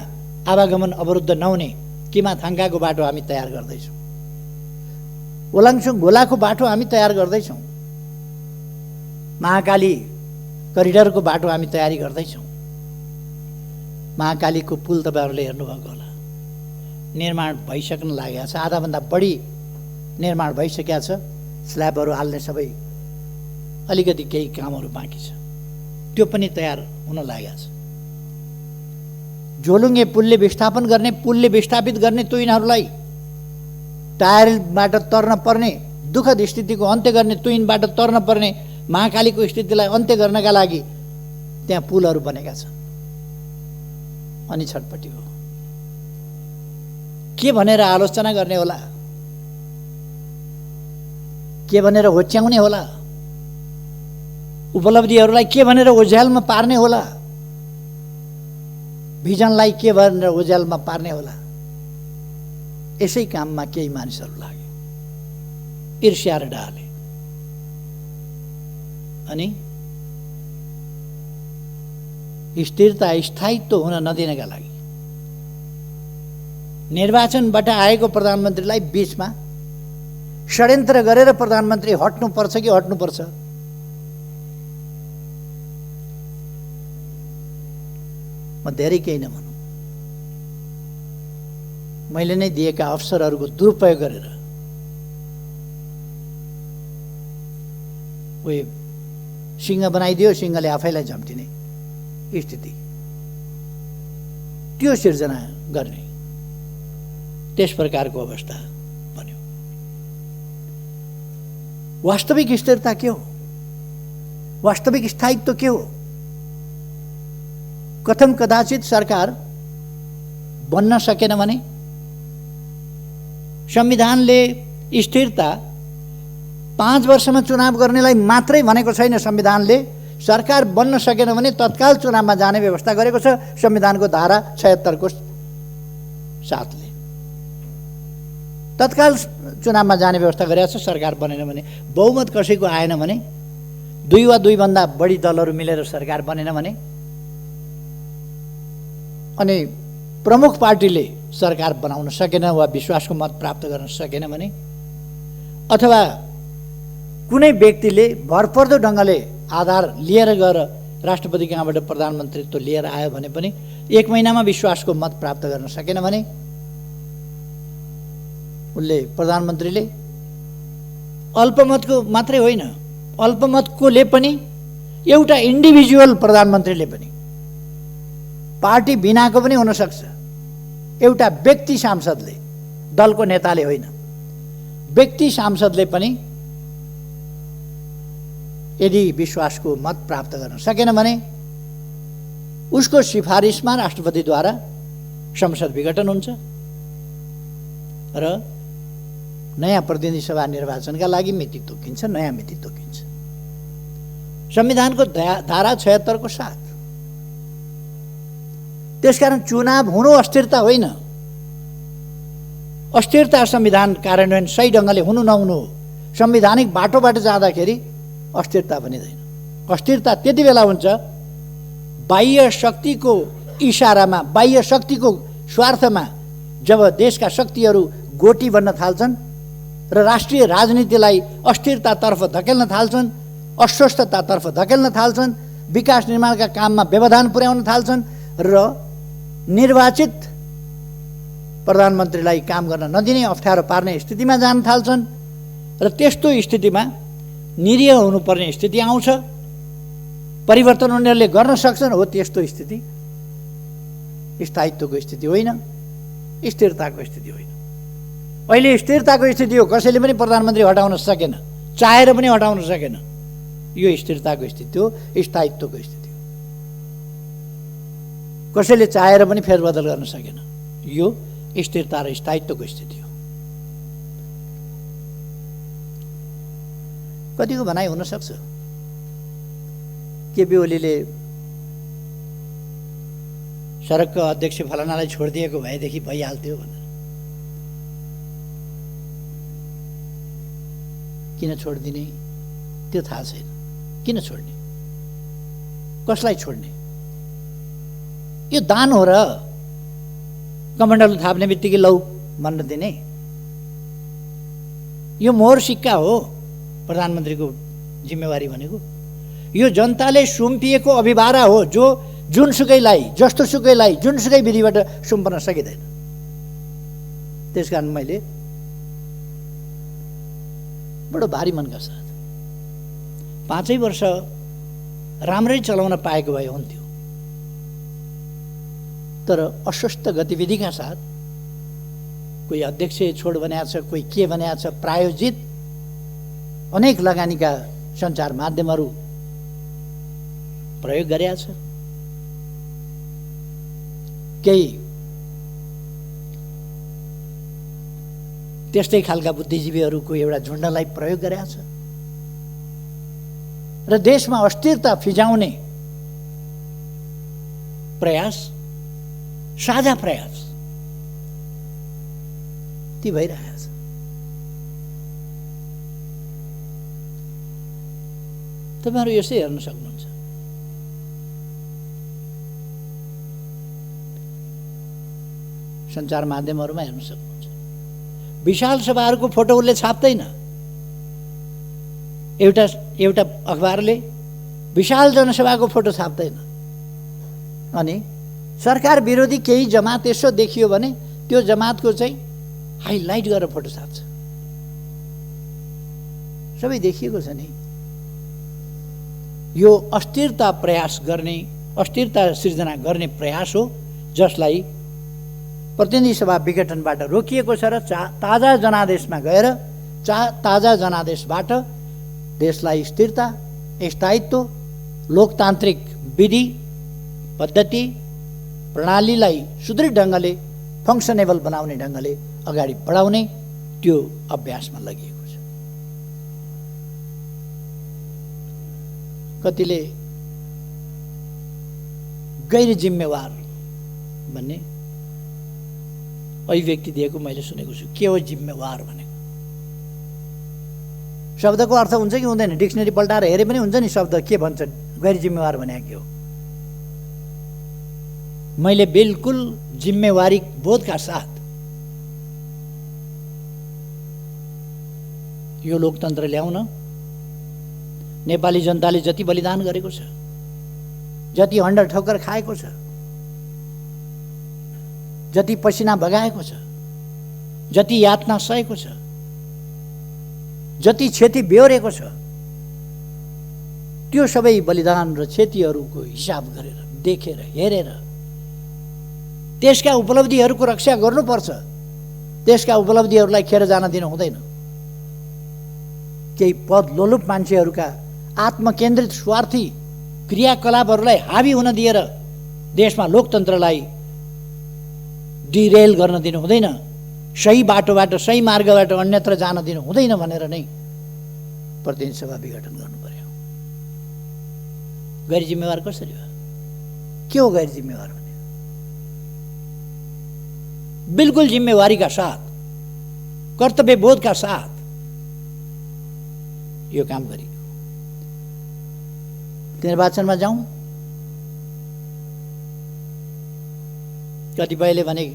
S1: आवागमन अवरुद्ध नहुने किमाथाङ्काको बाटो हामी तयार गर्दैछौँ। ओलाङचुङ गोलाको बाटो हामी तयार गर्दैछौँ। महाकाली करिडरको बाटो हामी तयारी गर्दैछौँ। महाकालीको पुल तपाईँहरूले हेर्नुभएको होला, निर्माण भइसक्न लागेको छ। आधाभन्दा बढी निर्माण भइसकेको छ। स्ल्याबहरू हाल्ने सबै अलिकति केही कामहरू बाँकी छ, त्यो पनि तयार हुन लागेको छ। झोलुङ्गे पुलले विस्थापित गर्ने तुइनहरूलाई टायरबाट तर्न पर्ने, दुःखद स्थितिको अन्त्य गर्ने, तुइनबाट तर्न पर्ने महाकालीको स्थितिलाई अन्त्य गर्नका लागि त्यहाँ पुलहरू बनेका छन्। अनि छटपटी हो, के भनेर आलोचना गर्ने होला, के भनेर होच्याउने होला, उपलब्धिहरूलाई के भनेर ओझ्यालमा पार्ने होला, भिजनलाई के भनेर ओझ्यालमा पार्ने होला। यसै काममा केही मानिसहरू लागे, ईर्ष्या र डाले, अनि स्थिरता स्थायित्व हुन नदिनका लागि निर्वाचनबाट आएको प्रधानमन्त्रीलाई बीचमा षड्यन्त्र गरेर प्रधानमन्त्री हट्नुपर्छ कि हट्नुपर्छ, म धेरै केही नभनौँ, मैले नै दिएका अवसरहरूको दुरुपयोग गरेर उही सिंह बनाइदियो, सिंहले आफैलाई झम्टिने स्थिति, त्यो सिर्जना गर्ने, त्यस प्रकारको अवस्था बन्यो। वास्तविक स्थिरता के हो, वास्तविक स्थायित्व के हो? कथम कदाचित सरकार बन्न सकेन भने संविधानले स्थिरता 5 वर्षमा चुनाव गर्नेलाई मात्रै भनेको छैन। संविधानले सरकार बन्न सकेन भने तत्काल चुनावमा जाने व्यवस्था गरेको छ संविधानको धारा 76 को साथले। तत्काल चुनावमा जाने व्यवस्था गरेको छ। सरकार बनेन भने, बहुमत कसैको आएन भने, 2 वा 2 भन्दा बढी दलहरू मिलेर सरकार बनेन भने, अनि प्रमुख पार्टीले सरकार बनाउन सकेन वा विश्वासको मत प्राप्त गर्न सकेन भने, अथवा कुनै व्यक्तिले भरपर्दो ढङ्गले आधार लिएर गएर राष्ट्रपति कहाँबाट प्रधानमन्त्रीत्व लिएर आयो भने पनि 1 महिनामा विश्वासको मत प्राप्त गर्न सकेन भने उसले, प्रधानमन्त्रीले अल्पमतको मात्रै होइन, अल्पमतकोले पनि, एउटा इन्डिभिजुअल प्रधानमन्त्रीले पनि, पार्टी बिनाको पनि हुन सक्छ, एउटा व्यक्ति सांसदले, दलको नेताले होइन, व्यक्ति सांसदले पनि यदि विश्वासको मत प्राप्त गर्न सकेन भने उसको सिफारिसमा राष्ट्रपतिद्वारा संसद विघटन हुन्छ र नयाँ प्रतिनिधि सभा निर्वाचनका लागि मिति तोकिन्छ, नयाँ मिति तोकिन्छ संविधानको धारा 76 को साथ। त्यसकारण चुनाव हुनु अस्थिरता होइन, अस्थिरता संविधान कार्यान्वयन सही ढङ्गले हुनु नहुनु हो। संवैधानिक बाटोबाट जाँदाखेरि अस्थिरता बनिँदैन। अस्थिरता त्यति बेला हुन्छ बाह्य शक्तिको इशारामा, बाह्य शक्तिको स्वार्थमा, जब देशका शक्तिहरू गोटी बन्न थाल्छन् र राष्ट्रिय राजनीतिलाई अस्थिरतातर्फ धकेल्न थाल्छन्, अस्वस्थतातर्फ धकेल्न थाल्छन्, विकास निर्माणका काममा व्यवधान पुर्याउन थाल्छन् र निर्वाचित प्रधानमन्त्रीलाई काम गर्न नदिने, अप्ठ्यारो पार्ने स्थितिमा जान थाल्छन् र त्यस्तो स्थितिमा निरीह हुनुपर्ने स्थिति आउँछ परिवर्तन उनीहरूले गर्न सक्छन्। हो, त्यस्तो स्थिति स्थायित्वको स्थिति होइन, स्थिरताको स्थिति होइन। अहिले स्थिरताको स्थिति हो, कसैले पनि प्रधानमन्त्री हटाउन सकेन, चाहेर पनि हटाउन सकेन। यो स्थिरताको स्थिति हो, स्थायित्वको स्थिति हो। कसैले चाहेर पनि फेरबदल गर्न सकेन। यो स्थिरता र स्थायित्वको स्थिति हो। कतिको भनाइ हुन सक्छ केपी ओलीले सडकको अध्यक्ष फलानालाई छोडिदिएको भएदेखि भइहाल्थ्यो भनेर। किन छोडिदिने त्यो थाहा छैन। किन छोड्ने, कसलाई छोड्ने? यो दान हो र कमण्डलु थाप्ने बित्तिकै लौ भन्न दिने? यो मोहर सिक्का हो प्रधानमन्त्रीको जिम्मेवारी भनेको। यो जनताले सुम्पिएको अभिभारा हो, जो जुनसुकैलाई, जस्तोसुकैलाई, जुनसुकै विधिबाट सुम्पन सकिँदैन। त्यसकारण मैले बडो भारी मनका साथ 5 वर्ष राम्रै चलाउन पाएको भए हुन्थ्यो, तर अस्वस्थ गतिविधिका साथ कोही अध्यक्ष छोड बनाएको छ, कोही के बनाएको छ, प्रायोजित अनेक लगानीका सञ्चार माध्यमहरू प्रयोग गरेका छ। केही त्यस्तै खालका बुद्धिजीवीहरूको एउटा झुन्डलाई प्रयोग गरेका छ र देशमा अस्थिरता फिजाउने प्रयास, साझा प्रयास ती भइरहेको छ। तपाईहरु यसै हेर्न सक्नुहुन्छ। सञ्चार माध्यमहरुमा हेर्न सक्नुहुन्छ। विशाल सभाहरुको फोटो उसले छाप्दैन। एउटा अखबारले विशाल जनसभाको फोटो छाप्दैन। अनि सरकार विरोधी केही जमात यसो देखियो भने त्यो जमातको चाहिँ हाइलाइट गरेर फोटो छाप्छ। सबै देखिएको छ नि। यो अस्थिरता प्रयास गर्ने, अस्थिरता सिर्जना गर्ने प्रयास हो, जसलाई प्रतिनिधि सभा विघटनबाट रोकिएको छ र ताजा जनादेशमा गएर ताजा जनादेशबाट देशलाई स्थिरता, स्थायित्व, लोकतान्त्रिक विधि पद्धति प्रणालीलाई सुदृढ ढङ्गले फङ्सनेबल बनाउने ढङ्गले अगाडि बढाउने त्यो अभ्यासमा लगिएको छ। कतिले गैर जिम्मेवार भन्ने अभिव्यक्ति दिएको मैले सुनेको छु। के हो जिम्मेवार भनेको? शब्दको अर्थ हुन्छ कि हुँदैन? डिक्सनरी पल्टाएर हेरे पनि हुन्छ नि शब्द के भन्छ गैर जिम्मेवार भने के हो। मैले बिल्कुल जिम्मेवारी बोधका साथ यो लोकतन्त्र ल्याउन नेपाली जनताले जति बलिदान गरेको छ, जति हण्डर ठोकर खाएको छ, जति पसिना बगाएको छ, जति यातना सहेको छ, जति क्षति बेहोरेको छ, त्यो सबै बलिदान र क्षतिहरूको हिसाब गरेर, देखेर, हेरेर त्यसका उपलब्धिहरूको रक्षा गर्नुपर्छ। त्यसका उपलब्धिहरूलाई खेर जान दिनु हुँदैन। केही पद लोलुप मान्छेहरूका आत्मकेन्द्रित स्वार्थी क्रियाकलापहरूलाई हावी हुन दिएर देशमा लोकतन्त्रलाई डिरेल गर्न दिनु हुँदैन। सही बाटोबाट, सही मार्गबाट अन्यत्र जान दिनु हुँदैन भनेर नै प्रतिनिधि सभा विघटन गर्नु पर्यो। गैर जिम्मेवार कसरी हो? के हो गैर जिम्मेवार भने? बिल्कुल जिम्मेवारी का साथ, कर्तव्य बोध का साथ यो काम गरियो। निर्वाचनमा जाउँ, कतिपयले भने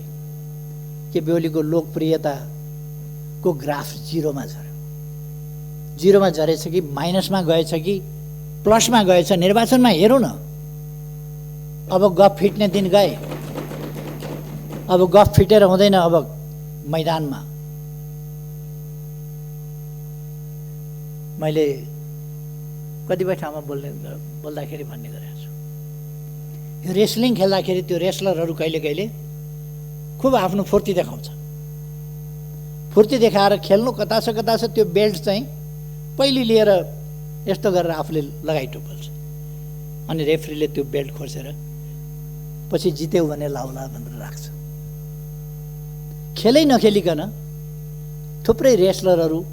S1: केपी ओलीको लोकप्रियताको ग्राफ जिरोमा झर्यो। जिरोमा झरेछ कि माइनसमा गएछ कि प्लसमा गएछ? निर्वाचनमा हेरौँ न। अब गफ फिट्ने दिन गए। अब गफ फिटेर हुँदैन। अब मैदानमा मैले कतिपय ठाउँमा बोल्दाखेरि भन्ने गरेको छु। यो रेस्लिङ खेल्दाखेरि त्यो रेस्लरहरू कहिले कहिले खुब आफ्नो फुर्ती देखाउँछ। फुर्ती देखाएर खेल्नु कता छ त्यो बेल्ट चाहिँ पहिले लिएर यस्तो गरेर आफूले लगाइटोपल्छ, अनि रेफ्रीले त्यो बेल्ट खोसेर पछि जित्यो भने लाउला भनेर राख्छ। खेलै नखेलिकन थुप्रै रेस्लरहरू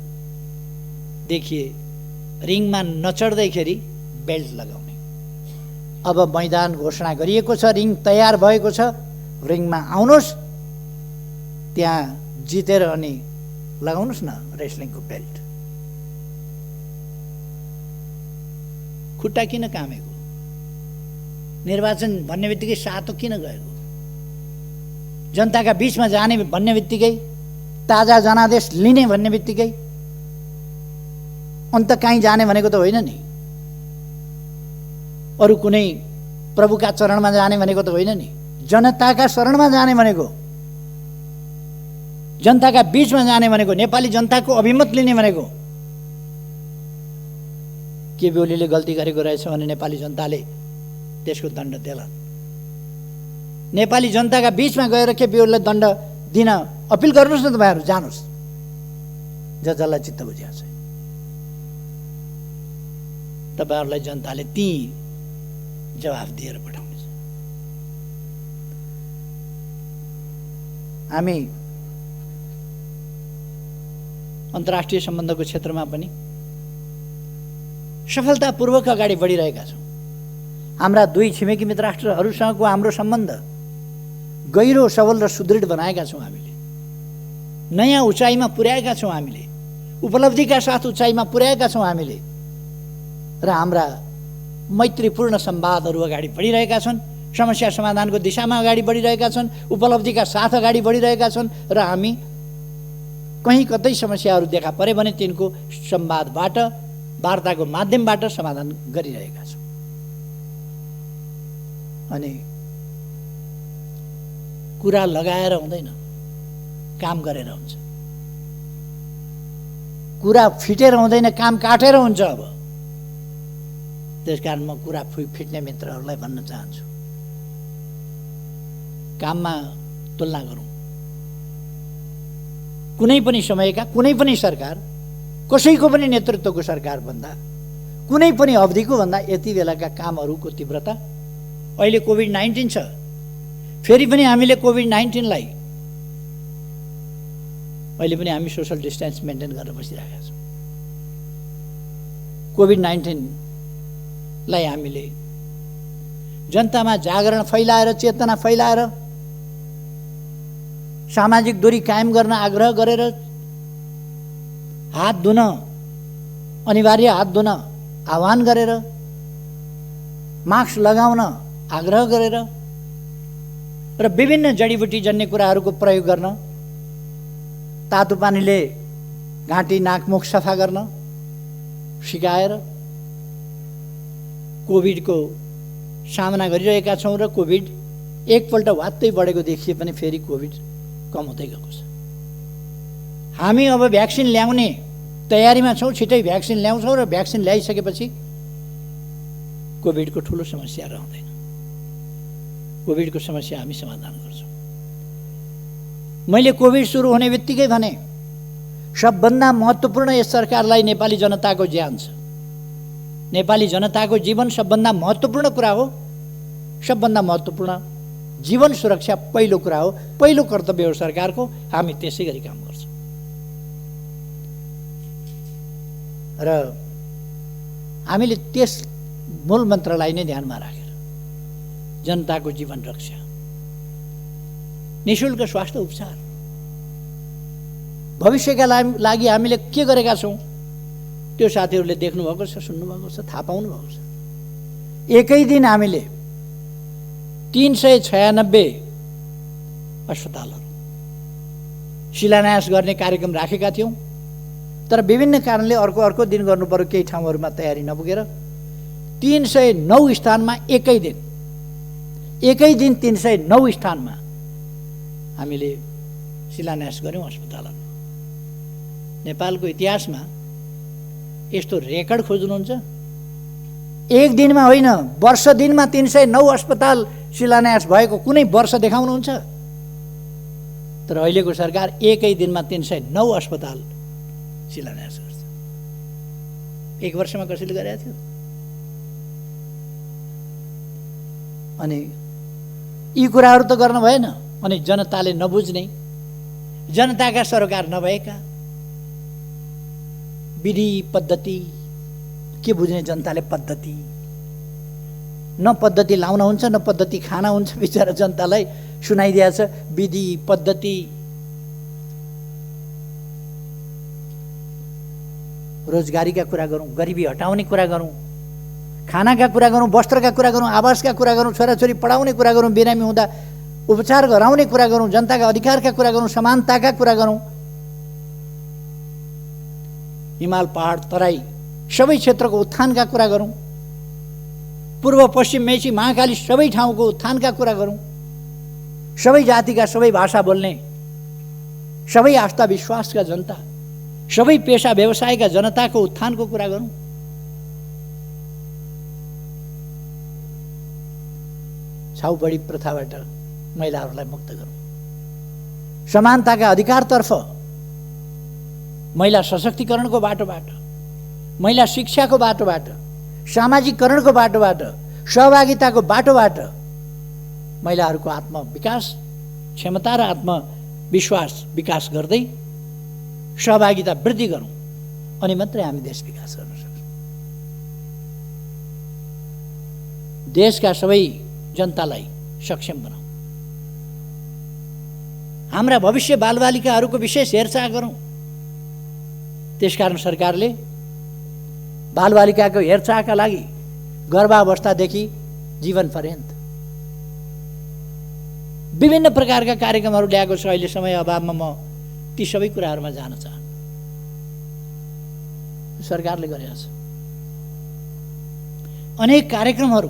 S1: देखिए रिङमा नचढ्दैखेरि बेल्ट लगाउने। अब मैदान घोषणा गरिएको छ, रिङ तयार भएको छ, रिङमा आउनुहोस्, त्यहाँ जितेर अनि लगाउनुहोस् न रेस्लिङको बेल्ट। खुट्टा किन कामेको? निर्वाचन भन्ने बित्तिकै सातो किन गएको? जनताका बीचमा जाने भन्ने बित्तिकै, ताजा जनादेश लिने भन्ने बित्तिकै अन्त कहीँ जाने भनेको त होइन नि। अरू कुनै प्रभुका चरणमा जाने भनेको त होइन नि। जनताका शरणमा जाने भनेको, जनताका बीचमा जाने भनेको, नेपाली जनताको अभिमत लिने भनेको। केपी ओलीले गल्ती गरेको रहेछ भने नेपाली जनताले त्यसको दण्ड देला। नेपाली जनताका बीचमा गएर केपी ओलीलाई दण्ड दिन अपिल गर्नुहोस् न, तपाईँहरू जानुहोस्, जसलाई चित्त बुझिया छ। तपाईँहरूलाई जनताले ती जवाफ दिएर पठाउनेछ। हामी अन्तर्राष्ट्रिय सम्बन्धको क्षेत्रमा पनि सफलतापूर्वक अगाडि बढिरहेका छौँ। हाम्रा दुई छिमेकी मित्र राष्ट्रहरूसँगको हाम्रो सम्बन्ध गहिरो, सबल र सुदृढ बनाएका छौँ। हामीले नयाँ उचाइमा पुर्याएका छौँ। हामीले उपलब्धिका साथ उचाइमा पुर्याएका छौँ हामीले, र हाम्रा मैत्रीपूर्ण संवादहरू अगाडि बढिरहेका छन्। समस्या समाधानको दिशामा अगाडि बढिरहेका छन्, उपलब्धिका साथ अगाडि बढिरहेका छन्, र हामी कहीँ कतै समस्याहरू देखा परे भने तिनको संवादबाट, वार्ताको माध्यमबाट समाधान गरिरहेका छौँ। अनि कुरा लगाएर हुँदैन, काम गरेर हुन्छ। कुरा फिटेर हुँदैन, काम काटेर हुन्छ। अब त्यसकारण म कुरा फिट्ने मित्रहरूलाई भन्न चाहन्छु, काममा तुलना गरौँ। कुनै पनि समयका कुनै पनि सरकार, कसैको पनि नेतृत्वको सरकार भन्दा, कुनै पनि अवधिको भन्दा यति बेलाका कामहरूको तीव्रता। अहिले कोभिड-19 छ, फेरि पनि हामीले कोभिड-19लाई अहिले पनि हामी सोशल डिस्टेन्स मेन्टेन गरेर बसिरहेका छौँ। कोभिड-19लाई हामीले जनतामा जागरण फैलाएर, चेतना फैलाएर, सामाजिक दूरी कायम गर्न आग्रह गरेर, हात धुन अनिवार्य, हात धुन आह्वान गरेर, मास्क लगाउन आग्रह गरेर, र विभिन्न जडीबुटी जन्य कुराहरूको प्रयोग गर्न, तातो पानीले घाँटी नाक मुख सफा गर्न सिकाएर कोभिडको सामना गरिरहेका छौँ। र कोभिड एकपल्ट वात्तै बढेको देखिए पनि फेरि कोभिड कम हुँदै गएको छ। हामी अब भ्याक्सिन ल्याउने तयारीमा छौँ, छिटै भ्याक्सिन ल्याउँछौँ, र भ्याक्सिन ल्याइसकेपछि कोभिडको ठुलो समस्या रहँदैन। कोभिडको समस्या हामी समाधान गर्छौँ। मैले कोभिड सुरु हुने बित्तिकै भने सबभन्दा महत्त्वपूर्ण यस सरकारलाई नेपाली जनताको ज्यान छ। नेपाली जनताको जीवन सबभन्दा महत्त्वपूर्ण कुरा हो। सबभन्दा महत्त्वपूर्ण जीवन सुरक्षा पहिलो कुरा हो, पहिलो कर्तव्य हो सरकारको। हामी त्यसै गरी काम गर्छौँ। र हामीले त्यस मूल मन्त्रलाई नै ध्यानमा राखेर जनताको जीवन रक्षा, निःशुल्क स्वास्थ्य उपचार, भविष्यका लागि हामीले के गरेका छौँ त्यो साथीहरूले देख्नुभएको छ, सुन्नुभएको छ, थाहा पाउनुभएको छ। एकै दिन हामीले 396 अस्पतालहरू शिलान्यास गर्ने कार्यक्रम राखेका थियौँ, तर विभिन्न कारणले अर्को दिन गर्नु पर्यो, केही ठाउँहरूमा तयारी नपुगेर 309 स्थानमा एकै दिन 309 स्थानमा हामीले शिलान्यास गऱ्यौँ अस्पतालहरू। नेपालको इतिहासमा यस्तो रेकर्ड खोज्नुहुन्छ एक दिनमा होइन, वर्ष दिनमा 309 अस्पताल शिलान्यास भएको कुनै वर्ष देखाउनुहुन्छ? तर अहिलेको सरकार एकै दिनमा 309 अस्पताल शिलान्यास गर्छ। एक वर्षमा कसैले गरेको थियो? अनि यी कुराहरू त गर्न भएन। अनि जनताले नबुझ्ने, जनताका सरकार नभएका, विधि पद्धति के बुझ्ने जनताले? पद्धति न पद्धति लाउन हुन्छ न पद्धति खाना हुन्छ। बिचरा जनतालाई सुनाइदिएको छ विधि पद्धति। रोजगारीका कुरा गरौँ, गरिबी हटाउने कुरा गरौँ, खानाका कुरा गरौँ, वस्त्रका कुरा गरौँ, आवासका कुरा गरौँ, छोराछोरी पढाउने कुरा गरौँ, बिरामी हुँदा उपचार गराउने कुरा गरौँ, जनताका अधिकारका कुरा गरौँ, समानताका कुरा गरौँ, हिमाल पहाड तराई सबै क्षेत्रको उत्थानका कुरा गरौँ, पूर्व पश्चिम मेची महाकाली सबै ठाउँको उत्थानका कुरा गरौँ, सबै जातिका सबै भाषा बोल्ने, सबै आस्था विश्वासका जनता, सबै पेशा व्यवसायका जनताको उत्थानको कुरा गरौँ। छाउबडी प्रथाबाट महिलाहरूलाई मुक्त गरौँ। समानताका अधिकारतर्फ, महिला सशक्तिकरणको बाटोबाट, महिला शिक्षाको बाटोबाट, सामाजिकरणको बाटोबाट, सहभागिताको बाटोबाट महिलाहरूको आत्मविकास, क्षमता र आत्मविश्वास विकास गर्दै सहभागिता वृद्धि गरौँ। अनि मात्रै हामी देश विकास गर्न सक्छौँ। देशका सबै जनतालाई सक्षम बनाऊ। हाम्रा भविष्य बालबालिकाहरूको विशेष हेरचाह गरौँ। त्यसकारण सरकारले बालबालिकाको हेरचाहका लागि गर्भावस्थादेखि जीवन पर्यन्त विभिन्न प्रकारका कार्यक्रमहरू ल्याएको छ। अहिले समय अभावमा म ती सबै कुराहरूमा जान चाहन्न। सरकारले गरेको छ अनेक कार्यक्रमहरू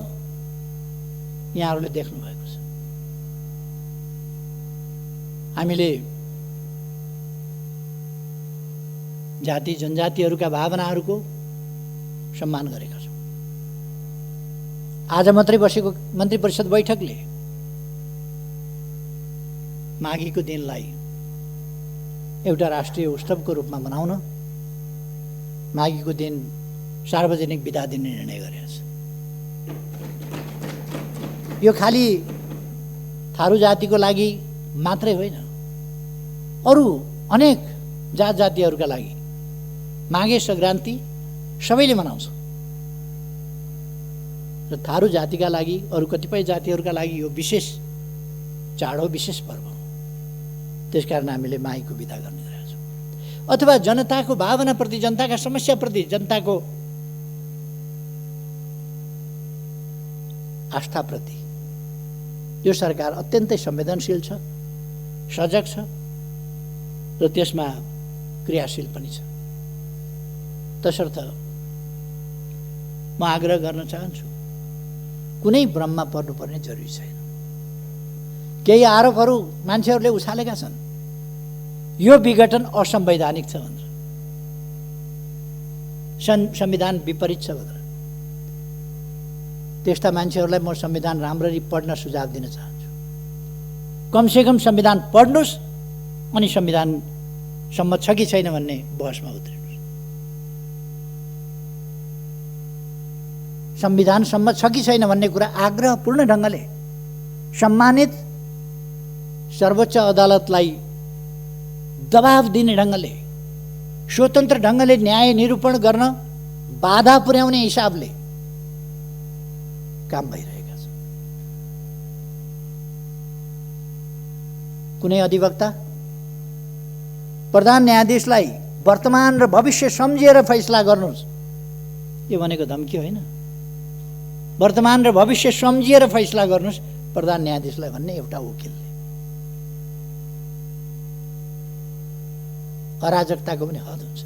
S1: यहाँहरूले देख्नु भएको छ। हामीले जाति जनजातिहरूका भावनाहरूको सम्मान गरेका छौँ। आज मात्रै बसेको मन्त्री परिषद बैठकले माघीको दिनलाई एउटा राष्ट्रिय उत्सवको रूपमा मनाउन माघीको दिन सार्वजनिक बिदा दिने निर्णय गरेको छ। यो खाली थारू जातिको लागि मात्रै होइन, अरू अनेक जात जातिहरूका लागि माघे सङ्क्रान्ति सबैले मनाउँछ र थारू जातिका लागि, अरू कतिपय जातिहरूका लागि यो विशेष चाड हो, विशेष पर्व हो। त्यसकारण हामीले माघीको बिदा गर्ने गरेका छौँ। अथवा जनताको भावनाप्रति, जनताका समस्याप्रति, जनताको आस्थाप्रति यो सरकार अत्यन्तै संवेदनशील छ, सजग छ र त्यसमा क्रियाशील पनि छ। तसर्थ म आग्रह गर्न चाहन्छु, कुनै भ्रममा पर्नुपर्ने जरुरी छैन। केही आरोपहरू मान्छेहरूले उछालेका छन्, यो विघटन असंवैधानिक छ भनेर, संविधान विपरीत छ भनेर। त्यस्ता मान्छेहरूलाई म संविधान राम्ररी पढ्न सुझाव दिन चाहन्छु। कमसेकम संविधान पढ्नुहोस् अनि संविधान सम्मत छ कि छैन भन्ने बहसमा उत्रिनुहोस्। संविधान सम्मत छ कि छैन भन्ने कुरा आग्रहपूर्ण ढङ्गले सम्मानित सर्वोच्च अदालतलाई दबाव दिने ढङ्गले, स्वतन्त्र ढङ्गले न्याय निरूपण गर्न बाधा पुर्याउने हिसाबले काम भइरहेका छ। कुनै अधिवक्ता प्रधान न्यायाधीशलाई वर्तमान र भविष्य सम्झिएर फैसला गर्नुहोस्, यो भनेको धम्की होइन। वर्तमान र भविष्य सम्झिएर फैसला गर्नुहोस् प्रधान न्यायाधीशलाई भन्ने एउटा वकिलले। अराजकताको पनि हद हुन्छ।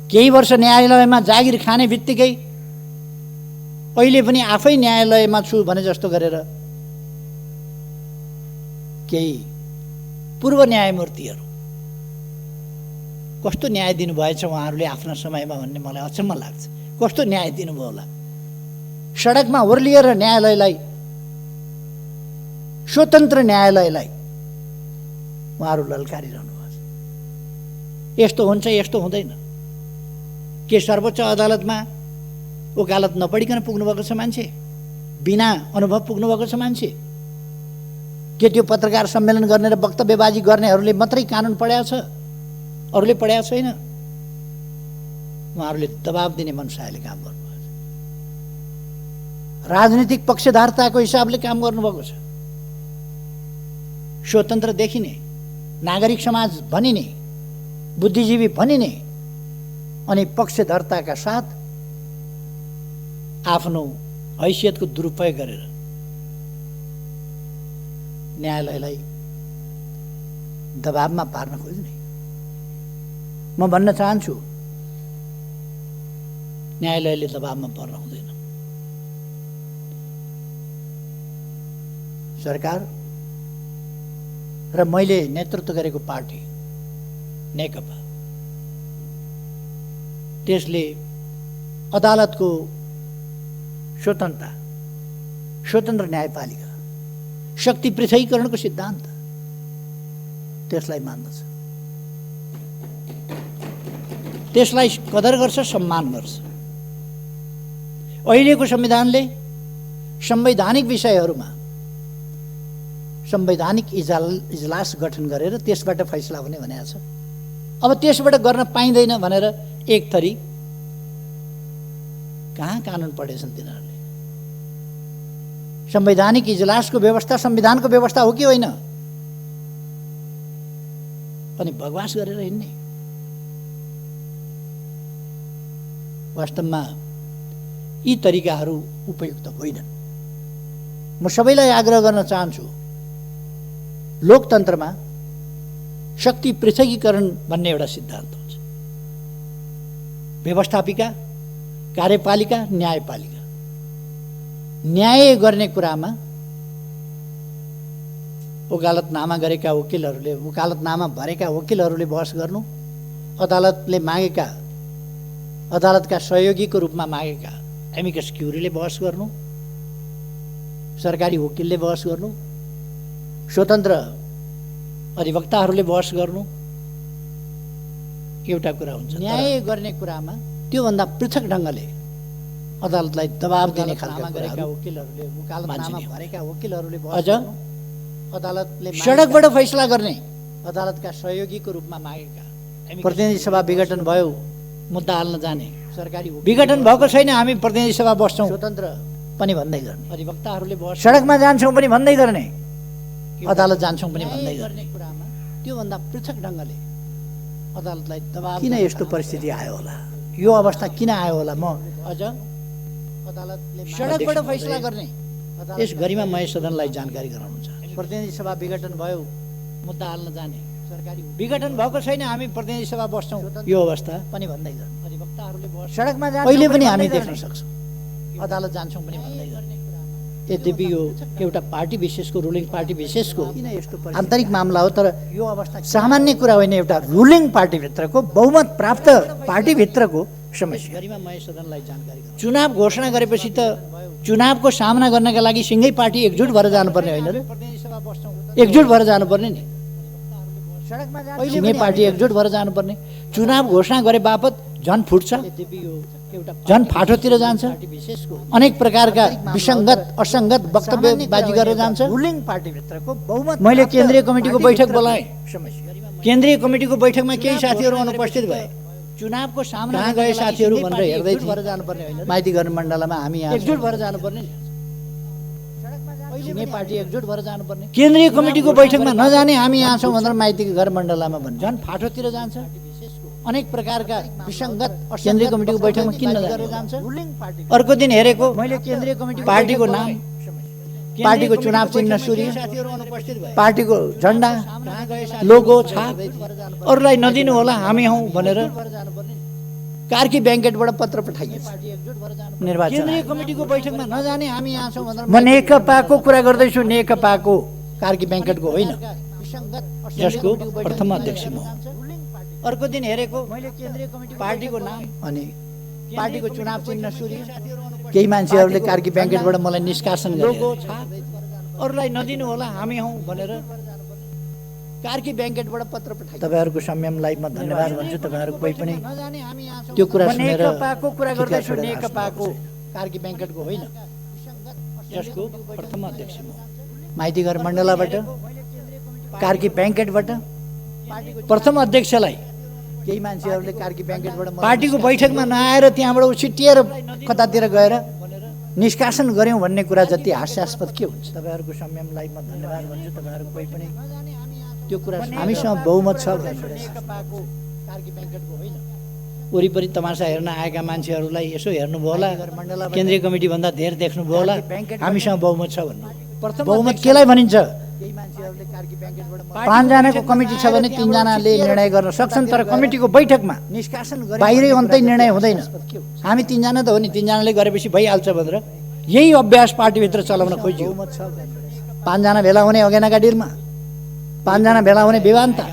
S1: केही वर्ष न्यायालयमा जागिर खाने बित्तिकै अहिले पनि आफै न्यायालयमा छु भने जस्तो गरेर केही पूर्व न्यायमूर्तिहरू कस्तो न्याय दिनुभएछ उहाँहरूले आफ्ना समयमा भन्ने मलाई अचम्म लाग्छ। कस्तो न्याय दिनुभयो होला। सडकमा ओर्लिएर न्यायालयलाई, स्वतन्त्र न्यायालयलाई उहाँहरू ललकारिरहनु भएको छ। यस्तो हुन्छ, यस्तो हुँदैन। के सर्वोच्च अदालतमा वकालत नपढिकन पुग्नुभएको छ मान्छे? बिना अनुभव पुग्नुभएको छ मान्छे? के त्यो पत्रकार सम्मेलन गर्ने र वक्तव्यबाजी गर्नेहरूले मात्रै कानुन पढाएको छ, अरूले पढाएको छैन? उहाँहरूले दबाब दिने मनसायले काम गर्नुभएको छ। राजनीतिक पक्षधारताको हिसाबले काम गर्नुभएको छ। स्वतन्त्र देखिने, नागरिक समाज भनिने, बुद्धिजीवी भनिने, अनि पक्षधर्ताका साथ आफ्नो हैसियतको दुरुपयोग गरेर न्यायालयलाई दबाबमा पार्न खोज्ने। म भन्न चाहन्छु, न्यायालयले दबाबमा पर्न हुँदैन। सरकार र मैले नेतृत्व गरेको पार्टी नेकपा, त्यसले अदालतको स्वतन्त्रता, स्वतन्त्र न्यायपालिका, शक्ति पृथकीकरणको सिद्धान्त त्यसलाई मान्दछ, त्यसलाई कदर गर्छ, सम्मान गर्छ। अहिलेको संविधानले संवैधानिक विषयहरूमा संवैधानिक इजलास गठन गरेर त्यसबाट फैसला हुने भनेको छ। अब त्यसबाट गर्न पाइँदैन भनेर एक थरी कहाँ कानुन पढेछन् तिनीहरूले? संवैधानिक इजलासको व्यवस्था संविधानको व्यवस्था हो कि होइन? अनि बकवास गरेर हिँड्ने। वास्तवमा यी तरिकाहरू उपयुक्त होइनन्। म सबैलाई आग्रह गर्न चाहन्छु, लोकतन्त्रमा शक्ति पृथकीकरण भन्ने एउटा सिद्धान्त हुन्छ। व्यवस्थापिका, कार्यपालिका, न्यायपालिका। न्याय गर्ने कुरामा वकालतनामा गरेका वकिलहरूले, वकालतनामा भरेका वकिलहरूले बहस गर्नु, अदालतले मागेका, अदालतका सहयोगीको रूपमा मागेका एमिकस क्युरीले बहस गर्नु, सरकारी वकिलले बहस गर्नु, स्वतन्त्र अधिवक्ताहरूले बहस गर्नु एउटा कुरा हुन्छ। न्याय गर्ने कुरामा त्योभन्दा पृथक ढङ्गले अदालतलाई दबाब दिने खालका गरेका वकिलहरूले, वकालतनामा भरेका वकिलहरूले अझ अदालतले सडकबाट फैसला गर्ने, अदालतका सहयोगीको रूपमा मागेका प्रतिनिधि सभा विघटन भयो, मुद्दा हाल्न जाने, सरकारी विघटन भएको छैन, हामी प्रतिनिधि सभा बस्छौँ स्वतन्त्र पनि भन्दै गर्ने, अधिवक्ताहरूले बहस सडकमा जान्छौँ पनि भन्दै गर्ने, अदालत जान्छौँ पनि भन्दै गर्ने कुरामा त्योभन्दा पृथक ढङ्गले अदालतलाई दबाब। किन यस्तो परिस्थिति आयो होला? यो अवस्था किन आयो होला? म अझ अदालतले सडकबाट फैसला गर्ने, यस गरिमामय सदनलाई जानकारी गराउनु चाहन्छु। प्रतिनिधि सभा विघटन भयो, मुद्दा हाल्न जाने, सरकारी विघटन भएको छैन, हामी प्रतिनिधि सभा बस्छौँ, यो अवस्था पनि भन्दै गर्ने, अधिवक्ताहरूले बहस सडकमा जान्छौँ अहिले पनि हामी देख्न सक्छौँ, अदालत जान्छौँ पनि भन्दै गर्ने। यद्यपि यो एउटा पार्टी विशेषको, रुलिङ पार्टी विशेषको आन्तरिक मामला हो, तर यो अवस्था सामान्य कुरा होइन। एउटा रुलिङ पार्टीभित्रको, बहुमत प्राप्त पार्टीभित्रको समस्या। गरिमामय सदनलाई जानकारी गराउनु। चुनाव घोषणा गरेपछि त चुनावको सामना गर्नका लागि सिङ्गै पार्टी एकजुट भएर जानुपर्ने होइन र? एकजुट भएर जानुपर्ने नि। सिङ्गै पार्टी एकजुट भएर जानुपर्ने। चुनाव घोषणा गरे बापत झन् फुट्छ, झन् फाटोतिर जान्छ, अनेक प्रकारका विसङ्गत असङ्गत वक्तव्यबाजी गरेर जान्छ। रुलिङ पार्टीभित्रको बहुमत। मैले केन्द्रीय कमिटीको बैठक बोलाएँ। केन्द्रीय कमिटीको बैठकमा केही साथीहरू अनुपस्थित भए। चुनावको सामना कहाँ गए साथीहरू भनेर हेर्दै भएर जानुपर्ने होइन? माइती घर मण्डलमा हामी एकजुट भएर जानुपर्ने। सिङ्गै पार्टी एकजुट भएर जानुपर्ने। केन्द्रीय कमिटीको बैठकमा नजाने हामी यहाँ छौँ भनेर माइती घर मण्डलमा भन्छ, झन् फाटोतिर जान्छ। अनेक प्रकारका विसङ्गत केन्द्रीय कमिटीको बैठकमा किन नजाने जान्छ? अर्को दिन हेरेको मैले केन्द्रीय कमिटी पार्टीको नाम, पार्टीको चुनाव चिन्ह सूर्य, पार्टीको झन्डा, लोगो, छाप अरूलाई नदिनु होला, हामी हौँ भनेर कार्की ब्याङ्केटबाट पत्र पठाइएछ निर्वाचन। केन्द्रीय कमिटीको बैठकमा नजाने हामी यहाँ छौँ भनेर। म नेकपाको कुरा गर्दैछु, नेकपाको, कार्की ब्याङ्केटको होइन, जसको प्रथम अध्यक्ष म। अर्को दिन हेरेको मैले केन्द्रीय कमिटी पार्टीको नाम अनि पार्टीको चुनाव चिन्ह सूर्य। केही मान्छेहरूले कार्की ब्याङ्केटबाट मलाई निष्कासन गरे, अरूलाई नदिनु होला हामी हौँ भनेर कार्की ब्याङ्केटबाट पत्र पठाए। तपाईँहरूको संयमलाई म धन्यवाद भन्छु। तपाईँहरू कोही पनि त्यो कुरा सुनेर नेकपाको कुरा गर्दैछु, नेकपाको कार्की ब्याङ्केटको होइन, यसको प्रथम अध्यक्ष म। माइतीघर मण्डलाबाट कार्की ब्याङ्केटबाट प्रथम अध्यक्षलाई केही मान्छेहरूले कार्की ब्याङ्केटबाट पार्टीको बैठकमा नआएर त्यहाँबाट उछिटिएर कतातिर गएर निष्कासन गर्यौँ भन्ने कुरा जति हास्यास्पद के हुन्छ। तपाईँहरूको संयमलाई म धन्यवाद भन्छु। तपाईँहरू कोही पनि त्यो कुरा हामीसँग बहुमत छ वरिपरि तमासा हेर्न आएका मान्छेहरूलाई यसो हेर्नुभयो होला, केन्द्रीय कमिटी भन्दा धेर देख्नुभयो होला, हामीसँग बहुमत छ भन्नु। बहुमत केलाई भनिन्छ? 5 जनाको कमिटी छ भने 3 जनाले निर्णय गर्न सक्छन्, तर कमिटीको बैठकमा निष्कासन बाहिरै अन्तै निर्णय हुँदैन। हामी 3 जना त हो नि, 3 जनाले गरेपछि भइहाल्छ भनेर यही अभ्यास पार्टीभित्र चलाउन खोजियो। 5 जना भेला हुने अगेनाका डिलमा, 5 जना भेला हुने विवान्ता,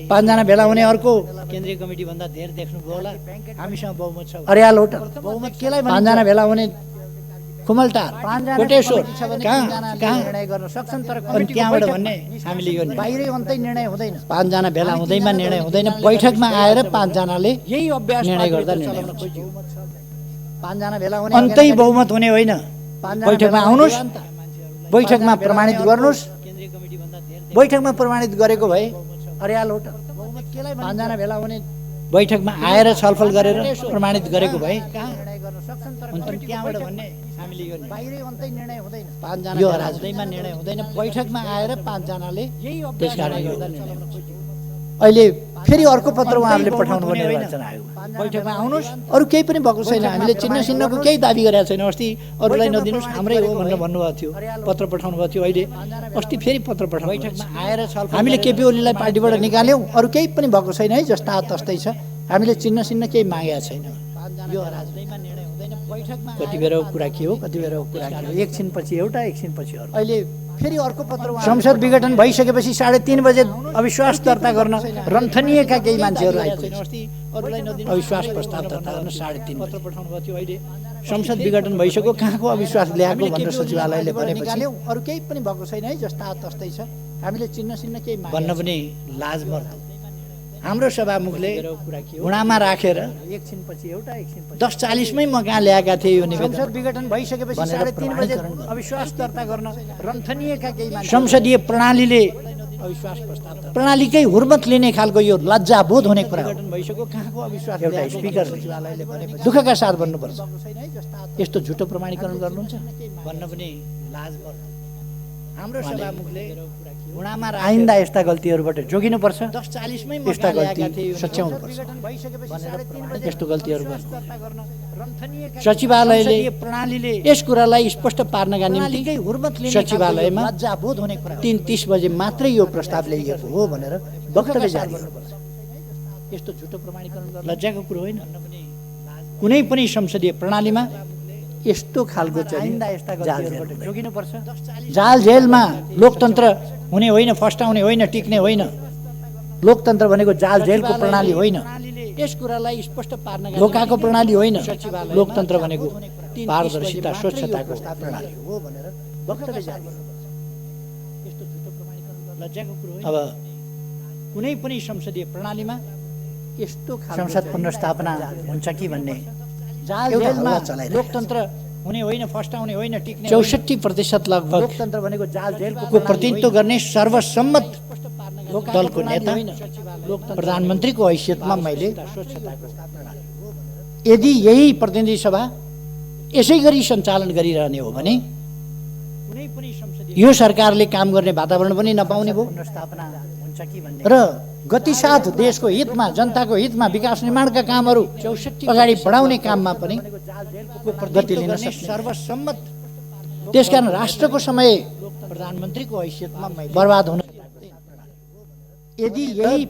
S1: 5 जना भेला हुने अर्को केन्द्रीय कमिटी भन्दा धेर देख्नुभयो होला, हामीसँग बहुमत छ। अर्याल होटल बहुमत केलाई 5 जना भेला हुने कुमलटार, कोटेश्वर कहाँ निर्णय गर्न सक्छन्, तर त्यहाँबाट भन्ने हामीले यो बाहिरै अन्तै निर्णय हुँदैन। 5 जना भेला हुँदैमा निर्णय हुँदैन, बैठकमा आएर 5 जनाले यही अभ्यास निर्णय गर्दा निर्णय हुन्छ। 5 जना भेला हुने अन्तै बहुमत हुने होइन। बैठकमा आउनुस्, बैठकमा प्रमाणित गर्नुस्। बैठकमा प्रमाणित गरेको भए अर्याल होटल 5 जना भेला हुने बैठकमा आएर छलफल गरेर प्रमाणित गरेको भए त्यहाँबाट भन्ने हामीले यो बाहिरै अन्तै निर्णय हुँदैन। 5 जना यो राजनीतिमा निर्णय हुँदैन, बैठकमा आएर 5 जनाले त्यसकारण यो अहिले फेरि अर्को पत्र उहाँहरूले पठाउनु पर्ने निर्वाचन आयोगमा। बैठकमा आउनुस्, अरू केही पनि भएको छैन। हामीले चिन्ह चिन्हको केही दाबी गरेका छैन। अस्ति अरूलाई नदिनुस् हाम्रै हो भनेर भन्नुभएको थियो, पत्र पठाउनु भएको थियो। अहिले अस्ति फेरि पत्र पठाउनु बैठकमा आएर हामीले केपी ओलीलाई पार्टीबाट निकाल्यौँ, अरू केही पनि भएको छैन है, जस्ता तस्तै छ। हामीले चिन्ह चिन्ह केही मागेका छैन। यो राजनीतिमा निर्णय हुँदैन, बैठकमा कति बेरको कुरा के हो, कति बेरको कुरा के हो, एकछिनपछि एउटा एकछिनपछि अर्को। अहिले फेरि अर्को पत्र संसद विघटन भइसकेपछि 3:30 बजे अविश्वास दर्ता गर्न रन्थनिएका केही मान्छेहरू आइपुगे। अविश्वास प्रस्ताव दर्ता गर्न 3:30 पत्र पठाउनु भएको थियो। अहिले संसद विघटन भइसक्यो, कहाँको अविश्वास ल्याएको भनेर सचिवालयले भनेपछि अरू केही पनि भएको छैन है, जस्ता तस्तै छ। हामीले चिन्ह चिन्ह केही भन्न पनि लाज मर्दो। हाम्रो सभामुखले घुँडामा राखेर एकछिनपछि एउटा एकछिनपछि 10:40 मै म कहाँ ल्याएका थिए यो निवेदन। संसद विघटन भइसकेपछि 3:30 बजे अविश्वास दर्ता गर्न रन्थनिएका केही मान्छे संसदीय प्रणालीले अविश्वास प्रस्ताव प्रणालीकै हुर्मत लिने खालको यो लज्जाबोध हुने कुरा भइसक्यो। कहाँको अविश्वास एउटा स्पिकर सचिवालयले भनेपछि दुःखका साथ भन्नुपर्छ। यस्तो झुटो प्रमाणीकरण गर्नुहुन्छ भन्न पनि लाज पर्छ। हाम्रो सभामुखले घुँडामा आइन्दा यस्ता गल्तीहरूबाट जोगिनुपर्छ। 10:40 मै यस्ता गल्ती सच्याउनुपर्छ। यस्तो गल्तीहरू सचिवालयले प्रणालीले यस कुरालाई स्पष्ट पार्नका निम्ति सचिवालयमा 3:30 बजे मात्रै यो प्रस्ताव ल्याइएको हो भनेर वक्तव्य जारी गर्नुपर्छ। यस्तो झुटो प्रमाणीकरण लज्जाको कुरो होइन। कुनै पनि संसदीय प्रणालीमा यस्तो खालको जोगिनुपर्छ। जाल जेलमा लोकतन्त्र हुने होइन, फस्टाउने होइन, टिक्ने होइन। लोकतन्त्र भनेको जाल जेलको प्रणाली होइन। यस कुरालाई स्पष्ट पार्न ढोकाको प्रणाली होइन। लोकतन्त्र भनेको पारदर्शिता स्वच्छताको प्रणाली हो भनेर वक्तव्य जारी यस्तो झुटो प्रमाणीकरण लज्जाको कुरो हो। अब कुनै पनि संसदीय प्रणालीमा यस्तो संसद पुनर्स्थापना हुन्छ कि भन्ने जाल जेलमा लोकतन्त्र हुने होइन, फस्टाउने होइन, टिक्ने 64% लगभग लोकतन्त्र भनेको जाल जेलको प्रतिनिधित्व गर्ने सर्वसम्मत दलको नेता प्रधानमन्त्रीको हैसियतमा मैले यदि यही प्रतिनिधि सभा यसै गरी सञ्चालन गरिरहने हो भने यो सरकारले काम गर्ने वातावरण पनि नपाउने भयो र गतिसाथ देशको हितमा, जनताको हितमा विकास निर्माणका कामहरू अगाडि बढाउने काममा पनि गति लिन सक्ने सर्वसम्मत। त्यसकारण राष्ट्रको समय प्रधानमन्त्रीको हैसियतमा बर्बाद हुन यदि यही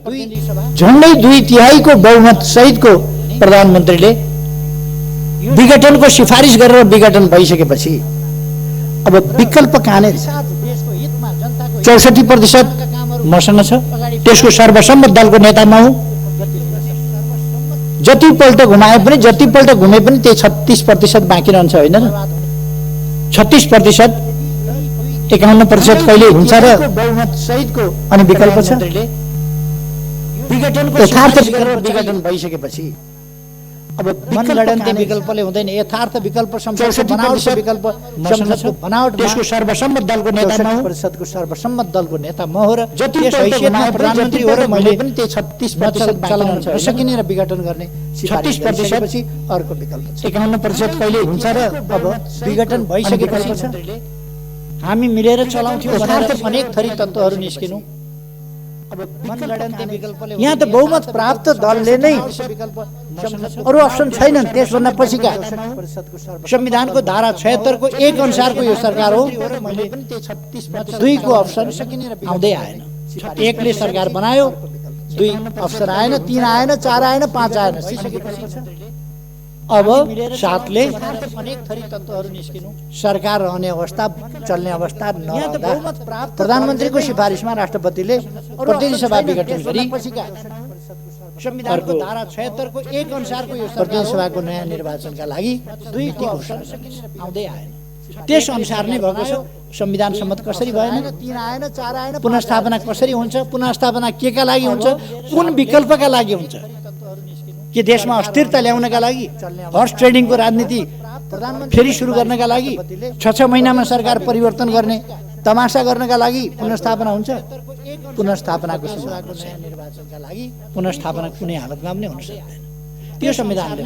S1: झन्डै 2/3 बहुमत सहितको प्रधानमन्त्रीले विघटनको सिफारिस गरेर विघटन भइसकेपछि अब विकल्प कहाँनिर? 64% मसँग छ, त्यसको सर्वसम्मत दलको नेता म हुँ। जतिपल्ट घुमाए पनि जतिपल्ट घुमे पनि त्यही 36% बाँकी रहन्छ होइन र 36% 51% कहिले हुन्छ र बहुमत सहितको अनि विकल्प छ यथार्थ विघटन भइसकेपछि अब मनगणन्ती विकल्पले हुँदैन यथार्थ विकल्प संसदको बनावटको विकल्प संसदको बनावट देशको सर्वसम्मत दलको नेता म हो परिषदको सर्वसम्मत दलको नेता म हो र जति हैसियतमा प्रधानमन्त्री हो र मैले पनि त्यही 36% चलाउन सकिने र विघटन गर्ने 36% पछि अर्को विकल्प छ 51% कहिले हुन्छ र अब विघटन भइसकेपछि छ हामी मिलेर चलाउँथ्यौं भनेर अनेक थरी तत्त्वहरू निस्किनु अब मनगणन्ती विकल्पले यहाँ त बहुमत प्राप्त दलले नै अरु अप्सन छैनन् त्यसभन्दा पछिका संविधानको धारा 76 को 1 अनुसारको यो सरकार हो मैले पनि त्यही 36 को अप्सन आउँदै आएन 1 ले सरकार बनायो 2 अप्सन आएन 3 आएन 4 आएन 5 आएन अब 7 ले अनेक थरी तत्त्वहरू निस्किनु सरकार रहने अवस्था चल्ने अवस्था नरहँदा प्रधानमन्त्रीको सिफारिसमा राष्ट्रपतिले प्रतिनिधि सभा विघटन गरी संविधानको धारा 76 को 1 अनुसारको यो प्रतिनिधि सभाको नयाँ निर्वाचनका लागि 2 को अप्सन आउँदै आएन त्यस अनुसार नै भएको छ संविधान सम्मत कसरी भएन 3 आएन 4 आएन पुनर्स्थापना कसरी हुन्छ पुनर्स्थापना केका लागि हुन्छ कुन विकल्पका लागि हुन्छ के देशमा अस्थिरता ल्याउनका लागि हर्स ट्रेडिङको राजनीति फेरि सुरु गर्नका लागि 6 महिनामा सरकार परिवर्तन गर्ने तमासा गर्नका लागि पुनर्स्थापना हुन्छ पुनर्स्थापनाको निर्वाचनका लागि पुनर्स्थापना कुनै हालतमा पनि हुन सक्दैन त्यो संविधानले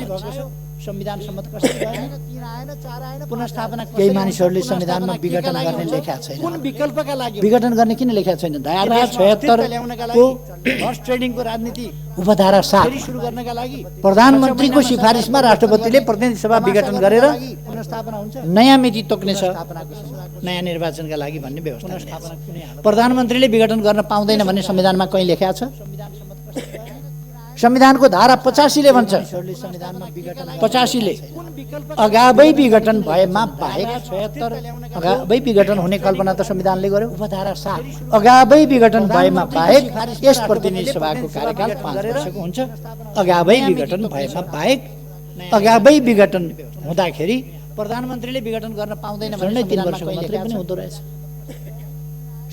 S1: संविधान सम्मत कसरी भएन 3 आएन 4 आएन पुनर्स्थापना केही मानिसहरूले संविधानमा विघटन गर्ने लेखेका छैन कुन विकल्पका लागि विघटन गर्ने किन लेखेका छैन धारा 76 को हर्स ट्रेडिङको राजनीति उपधारा 7 सुरु गर्नका लागि प्रधानमन्त्रीको सिफारिसमा राष्ट्रपतिले प्रतिनिधि सभा विघटन गरेर पुनर्स्थापना हुन्छ नयाँ मिति तोक्ने छ नयाँ निर्वाचनका लागि भन्ने व्यवस्था प्रधानमन्त्रीले विघटन गर्न पाउँदैन भन्ने संविधानमा कहीं लेखेको छ संविधानको धारा 85 ले भन्छ 85 ले अगावै विघटन भएमा बाहेक 76 अगावै विघटन हुने कल्पना त संविधानले गर्यो उपधारा 7 अगावै विघटन भएमा बाहेक यस प्रतिनिधि सभाको कार्यकाल 5 वर्षको हुन्छ अगावै विघटन भएमा बाहेक अगावै विघटन हुँदाखेरि प्रधानमन्त्रीले विघटन गर्न पाउँदैन भने 3 वर्षको मात्रै पनि हुँदो रहेछ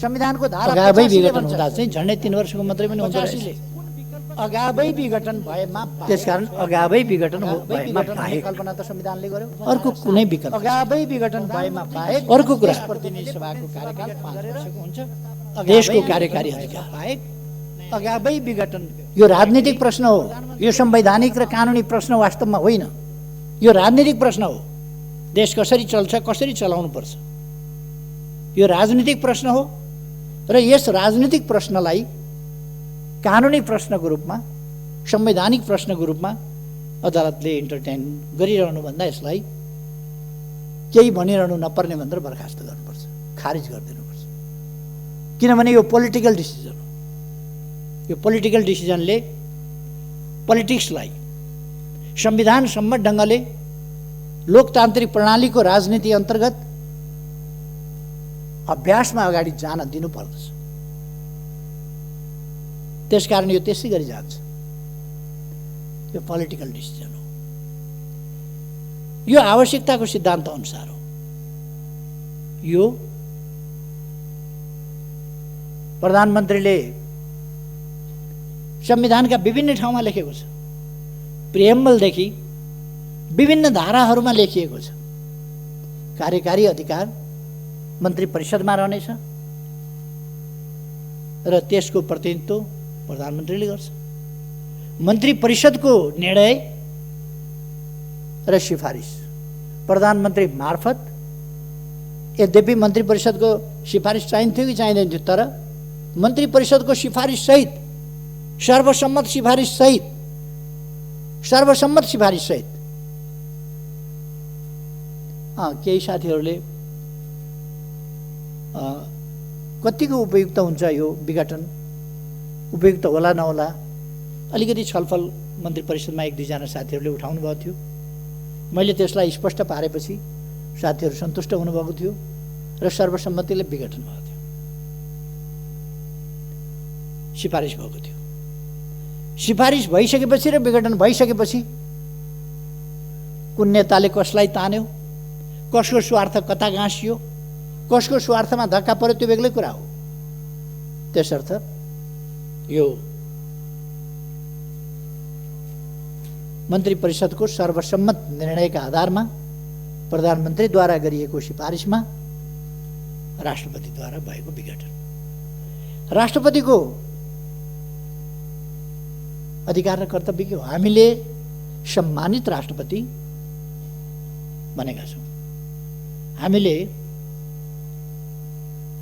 S1: संविधानको धारा अगावै विघटन हुँदा चाहिँ झन्डै 3 वर्षको मात्रै पनि हुँदो रहेछ अगावै विघटन भएमा त्यसकारण अगावै विघटन भएमा बाहेक कल्पना त संविधानले गर्यो अर्को कुनै विकल्प अगावै विघटन भएमा बाहेक अर्को कुरा प्रतिनिधि सभाको कार्यकाल 5 वर्षको हुन्छ देशको कार्यकारी अधिकार बाहेक अगावै विघटन यो राजनीतिक प्रश्न हो यो संवैधानिक र कानुनी प्रश्न वास्तवमा होइन यो राजनीतिक प्रश्न हो देश कसरी चल्छ कसरी चलाउनु पर्छ यो राजनीतिक प्रश्न हो र यस राजनीतिक प्रश्नलाई कानुनी प्रश्नको रूपमा संवैधानिक प्रश्नको रूपमा अदालतले इन्टरटेन गरिरहनु भन्दा यसलाई केही भनिरहनु नपर्ने भनेर बर्खास्त गर्नुपर्छ खारिज गरिदिनुपर्छ किनभने यो पोलिटिकल डिसिजन हो यो पोलिटिकल डिसिजनले पोलिटिक्सलाई संविधान सम्मत ढङ्गले लोकतान्त्रिक प्रणालीको राजनीति अन्तर्गत अभ्यासमा अगाडि जान दिनुपर्दछ त्यसकारण यो त्यसै गरी जान्छ यो पोलिटिकल डिसिजन हो यो आवश्यकताको सिद्धान्त अनुसार हो यो प्रधानमन्त्रीले संविधानका विभिन्न ठाउँमा लेखेको छ प्रिएम्बलदेखि विभिन्न धाराहरूमा लेखिएको छ कार्यकारी अधिकार मन्त्री परिषदमा रहनेछ र त्यसको प्रतिनिधित्व प्रधानमन्त्रीले गर्छ मन्त्री परिषदको निर्णय र सिफारिस प्रधानमन्त्री मार्फत यद्यपि मन्त्री परिषदको सिफारिस चाहिन्थ्यो कि चाहिँदैन थियो तर मन्त्री परिषदको सिफारिस सहित सर्वसम्मत सिफारिस सहित केही साथीहरूले कतिको उपयुक्त हुन्छ यो विघटन उपयुक्त होला नहोला अलिकति छलफल मन्त्री परिषदमा 1-2 जना साथीहरूले उठाउनु भएको थियो मैले त्यसलाई स्पष्ट पारेपछि साथीहरू सन्तुष्ट हुनुभएको थियो र सर्वसम्मतिले विघटन भएको थियो सिफारिस भएको थियो सिफारिस भइसकेपछि र विघटन भइसकेपछि कुन नेताले कसलाई तान्यो, कसको स्वार्थ कता गाँसियो, कसको स्वार्थमा धक्का पर्यो, त्यो बेग्लै कुरा हो। त्यसर्थ यो मन्त्री परिषदको सर्वसम्मत निर्णयका आधारमा प्रधानमन्त्रीद्वारा गरिएको सिफारिसमा राष्ट्रपतिद्वारा भएको विघटन, राष्ट्रपतिको अधिकार र कर्तव्य के हो? हामीले सम्मानित राष्ट्रपति बनेका छौँ। हामीले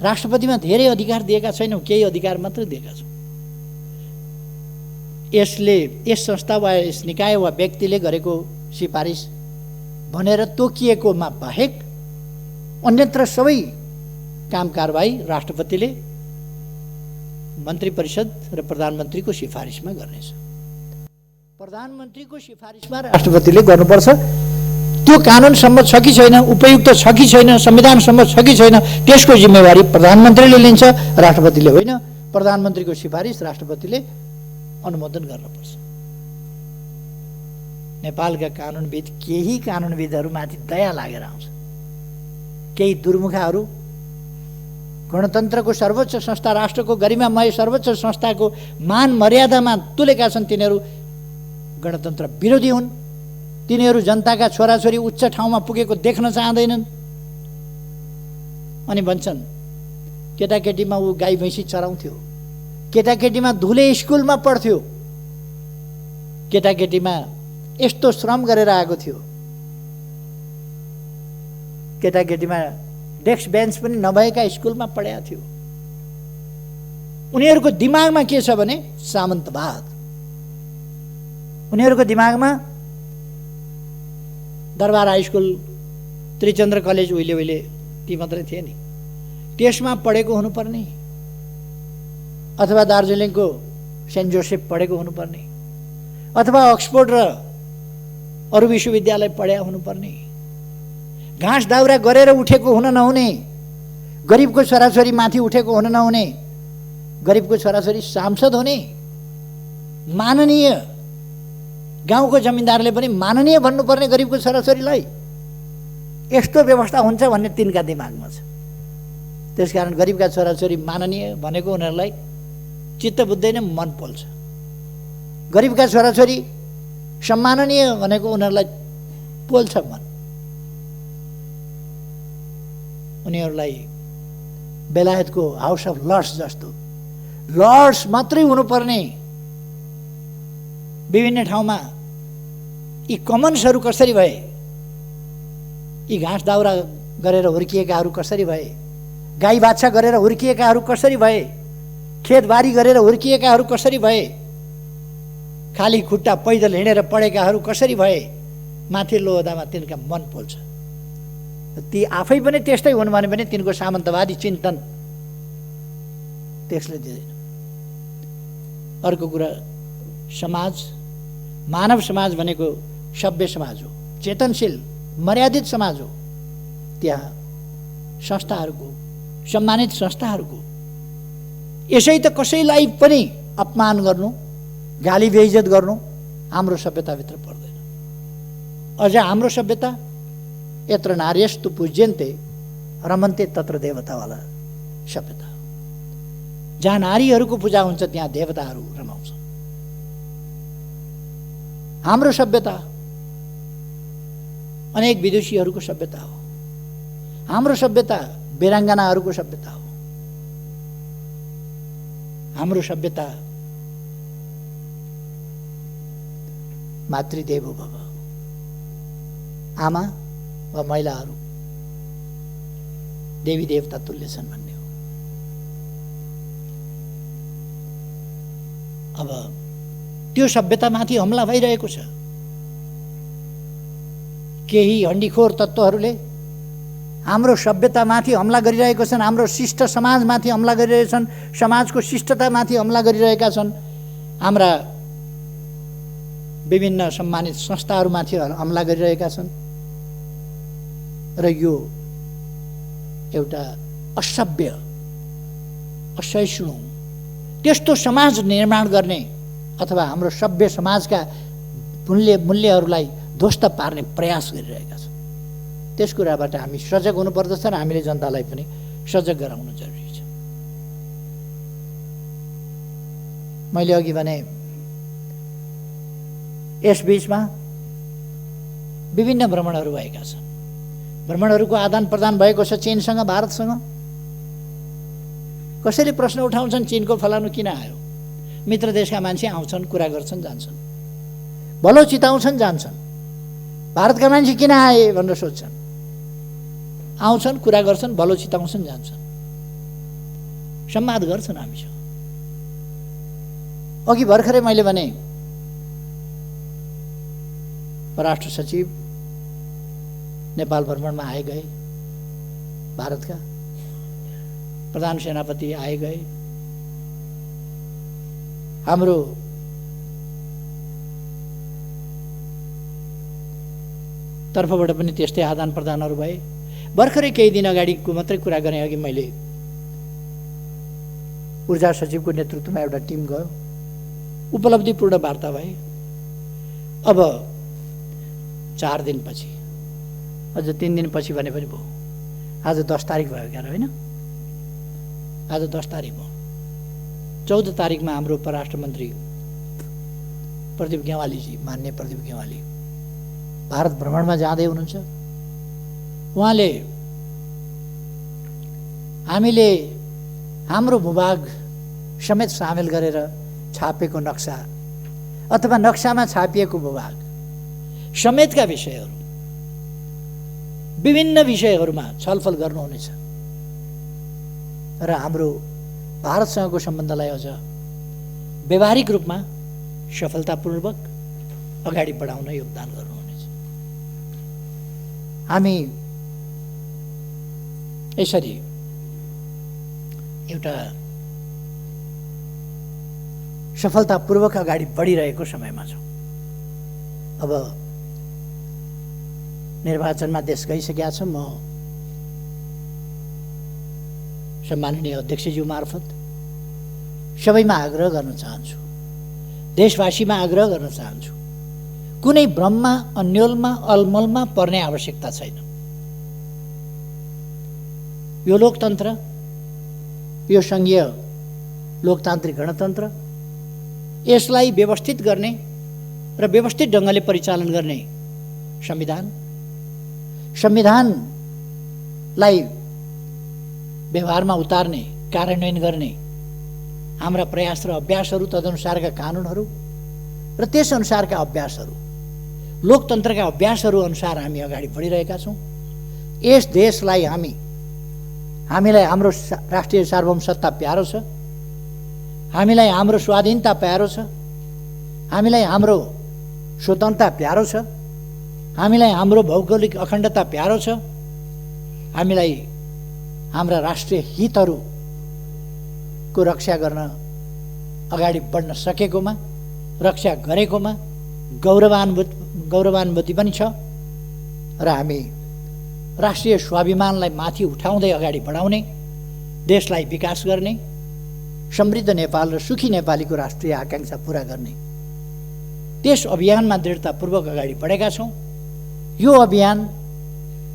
S1: राष्ट्रपतिमा धेरै अधिकार दिएका छैनौँ, केही अधिकार मात्र दिएका छौँ। यस संस्था वा यस निकाय वा व्यक्तिले गरेको सिफारिस भनेर तोकिएकोमा बाहेक अन्यत्र सबै काम कारबाही राष्ट्रपतिले मन्त्री परिषद र प्रधानमन्त्रीको सिफारिसमा गर्नेछ। प्रधानमन्त्रीको सिफारिसमा राष्ट्रपतिले गर्नुपर्छ। त्यो कानुन सम्मत छ कि छैन, उपयुक्त छ कि छैन, संविधान सम्मत छ कि छैन, त्यसको जिम्मेवारी प्रधानमन्त्रीले लिन्छ, राष्ट्रपतिले होइन। प्रधानमन्त्रीको सिफारिस राष्ट्रपतिले अनुमोदन गर्नुपर्छ। नेपालका कानुनविद, केही कानुनविदहरूमाथि दया लागेर आउँछ। केही दुर्मुखाहरू गणतन्त्रको सर्वोच्च संस्था, राष्ट्रको गरिमामय सर्वोच्च संस्थाको मान मर्यादामा तुलेका छन्। तिनीहरू गणतन्त्र विरोधी हुन्। तिनीहरू जनताका छोराछोरी उच्च ठाउँमा पुगेको देख्न चाहँदैनन् अनि भन्छन् केटाकेटीमा ऊ गाई भैँसी चराउँथ्यो, केटाकेटीमा धुले स्कुलमा पढ्थ्यो, केटाकेटीमा यस्तो श्रम गरेर आएको थियो, केटाकेटीमा डेस्क बेन्च पनि नभएका स्कुलमा पढेका थियो। उनीहरूको दिमागमा के छ भने सामन्तवाद। उनीहरूको दिमागमा दरबार हाई स्कुल, त्रिचन्द्र कलेज उहिले उहिले ती मात्रै थिए नि, त्यसमा पढेको हुनुपर्ने, अथवा दार्जिलिङको सेन्ट जोसेफ पढेको हुनुपर्ने, अथवा अक्सफोर्ड र अरू विश्वविद्यालय पढेका हुनुपर्ने, घाँस दाउरा गरेर उठेको हुन नहुने, गरिबको छोराछोरी माथि उठेको हुन नहुने, गरिबको छोराछोरी सांसद हुने, माननीय, गाउँको जमिनदारले पनि माननीय भन्नुपर्ने गरिबको छोराछोरीलाई। यस्तो व्यवस्था हुन्छ भन्ने तिनका दिमागमा छ। त्यसकारण गरिबका छोराछोरी माननीय भनेको उनीहरूलाई चित्त बुझ्दैन, मन पोल्छ। गरिबका छोराछोरी सम्माननीय भनेको उनीहरूलाई पोल्छ मन। उनीहरूलाई बेलायतको हाउस अफ लर्ड्स जस्तो लर्ड्स मात्रै हुनुपर्ने विभिन्न ठाउँमा यी कमन्सहरू कसरी भए, यी घाँस दाउरा गरेर हुर्किएकाहरू कसरी भए, गाई बाछा गरेर हुर्किएकाहरू कसरी भए, खेतबारी गरेर हुर्किएकाहरू कसरी भए, खाली खुट्टा पैदल हिँडेर पढेकाहरू कसरी भए, माथिल्लो ओहदामा तिनका मन पोल्छ। ती आफै पनि त्यस्तै हुन् भने पनि तिनको सामन्तवादी चिन्तन त्यसले दिँदैन। अर्को कुरा, समाज, मानव समाज भनेको सभ्य समाज हो, चेतनशील मर्यादित समाज हो। त्यहाँ संस्थाहरूको, सम्मानित संस्थाहरूको, यसै त कसैलाई पनि अपमान गर्नु, गाली बेइज्जत गर्नु हाम्रो सभ्यताभित्र पर्दैन। अझ हाम्रो सभ्यता यत्र नार्यस्तु पूज्यन्ते रमन्ते तत्र देवतावाला सभ्यता हो। जहाँ नारीहरूको पूजा हुन्छ त्यहाँ देवताहरू रमाउँछ। हाम्रो सभ्यता अनेक विदुषीहरूको सभ्यता हो। हाम्रो सभ्यता वीराङ्गनाहरूको सभ्यता हो। हाम्रो सभ्यता मातृदेवो भव, आमा वा महिलाहरू देवी देवता तुल्य छन् भन्ने हो। अब त्यो सभ्यतामाथि हमला भइरहेको छ। केही हण्डीखोर तत्त्वहरूले हाम्रो सभ्यतामाथि हमला गरिरहेका छन्, हाम्रो शिष्ट समाजमाथि हमला गरिरहेका छन्, समाजको शिष्टतामाथि हमला गरिरहेका छन्, हाम्रा विभिन्न सम्मानित संस्थाहरूमाथि हमला गरिरहेका छन्। र यो एउटा असभ्य, असहिष्णु, त्यस्तो समाज निर्माण गर्ने अथवा हाम्रो सभ्य समाजका मूल्यहरूलाई ध्वस्त पार्ने प्रयास गरिरहेका छन्। त्यस कुराबाट हामी सजग हुनुपर्दछ र हामीले जनतालाई पनि सजग गराउनु जरुरी छ। मैले अघि भने यस बीचमा विभिन्न भ्रमणहरू भएका छन्। भ्रमणहरूको आदान प्रदान भएको छ चीनसँग, भारतसँग। कसैले प्रश्न उठाउँछन् चीनको फलानु किन आयो? मित्र देशका मान्छे आउँछन्, कुरा गर्छन्, जान्छन्, भलो चिताउँछन्, जान्छन्। भारतका मान्छे किन आए भनेर सोध्छन्, आउँछन्, कुरा गर्छन्, भलो चिताउँछन्, जान्छन्, संवाद गर्छन् हामीसँग। अघि भर्खरै मैले भने परराष्ट्र सचिव नेपाल भ्रमणमा आए गए, भारतका प्रधान सेनापति आए गए, हाम्रो तर्फबाट पनि त्यस्तै आदान प्रदानहरू भए। भर्खरै केही दिन अगाडिको मात्रै कुरा गरेँ। अघि मैले ऊर्जा सचिवको नेतृत्वमा एउटा टिम गयो, उपलब्धिपूर्ण वार्ता भए। अब 4 दिनपछि, अझ 3 दिनपछि भने पनि भयो। आज 10 तारिक भयो क्या होइन? आज 10 तारिक भयो। 14 तारिकमा हाम्रो परराष्ट्र मन्त्री प्रदीप गेवालीजी, मान्य प्रदीप गेवाली भारत भ्रमणमा जाँदै हुनुहुन्छ। उहाँले हामीले हाम्रो भूभाग समेत सामेल गरेर छापेको नक्सा अथवा नक्सामा छापिएको भूभाग समेतका विषयहरू, विभिन्न विषयहरूमा छलफल गर्नुहुनेछ र हाम्रो भारतसँगको सम्बन्धलाई अझ व्यवहारिक रूपमा सफलतापूर्वक अगाडि बढाउन योगदान गर्नुहुनेछ। हामी यसरी एउटा सफलतापूर्वक अगाडि बढिरहेको समयमा छौँ। अब निर्वाचनमा देश गइसकेका छ। म सम्माननीय अध्यक्षज्यू मार्फत सबैमा आग्रह गर्न चाहन्छु, देशवासीमा आग्रह गर्न चाहन्छु, कुनै भ्रममा, अन्योलमा, अलमलमा पर्ने आवश्यकता छैन। यो लोकतन्त्र, यो सङ्घीय लोकतान्त्रिक गणतन्त्र, यसलाई व्यवस्थित गर्ने र व्यवस्थित ढङ्गले परिचालन गर्ने संविधानलाई व्यवहारमा उतार्ने, कार्यान्वयन गर्ने हाम्रा प्रयास र अभ्यासहरू, तदनुसारका कानुनहरू र त्यसअनुसारका अभ्यासहरू, लोकतन्त्रका अभ्यासहरू अनुसार हामी अगाडि बढिरहेका छौँ। यस देशलाई हामीलाई हाम्रो राष्ट्रिय सार्वभौमसत्ता प्यारो छ, हामीलाई हाम्रो स्वाधीनता प्यारो छ, हामीलाई हाम्रो स्वतन्त्रता प्यारो छ, हामीलाई हाम्रो भौगोलिक अखण्डता प्यारो छ, हामीलाई हाम्रा राष्ट्रिय हितहरूको रक्षा गर्न अगाडि बढ्न सकेकोमा, रक्षा गरेकोमा गौरवान्वित पनि छ र हामी राष्ट्रिय स्वाभिमानलाई माथि उठाउँदै अगाडि बढाउने, देशलाई विकास गर्ने, समृद्ध नेपाल र सुखी नेपालीको राष्ट्रिय आकांक्षा पूरा गर्ने त्यस अभियानमा दृढतापूर्वक अगाडि बढेका छौँ। यो अभियान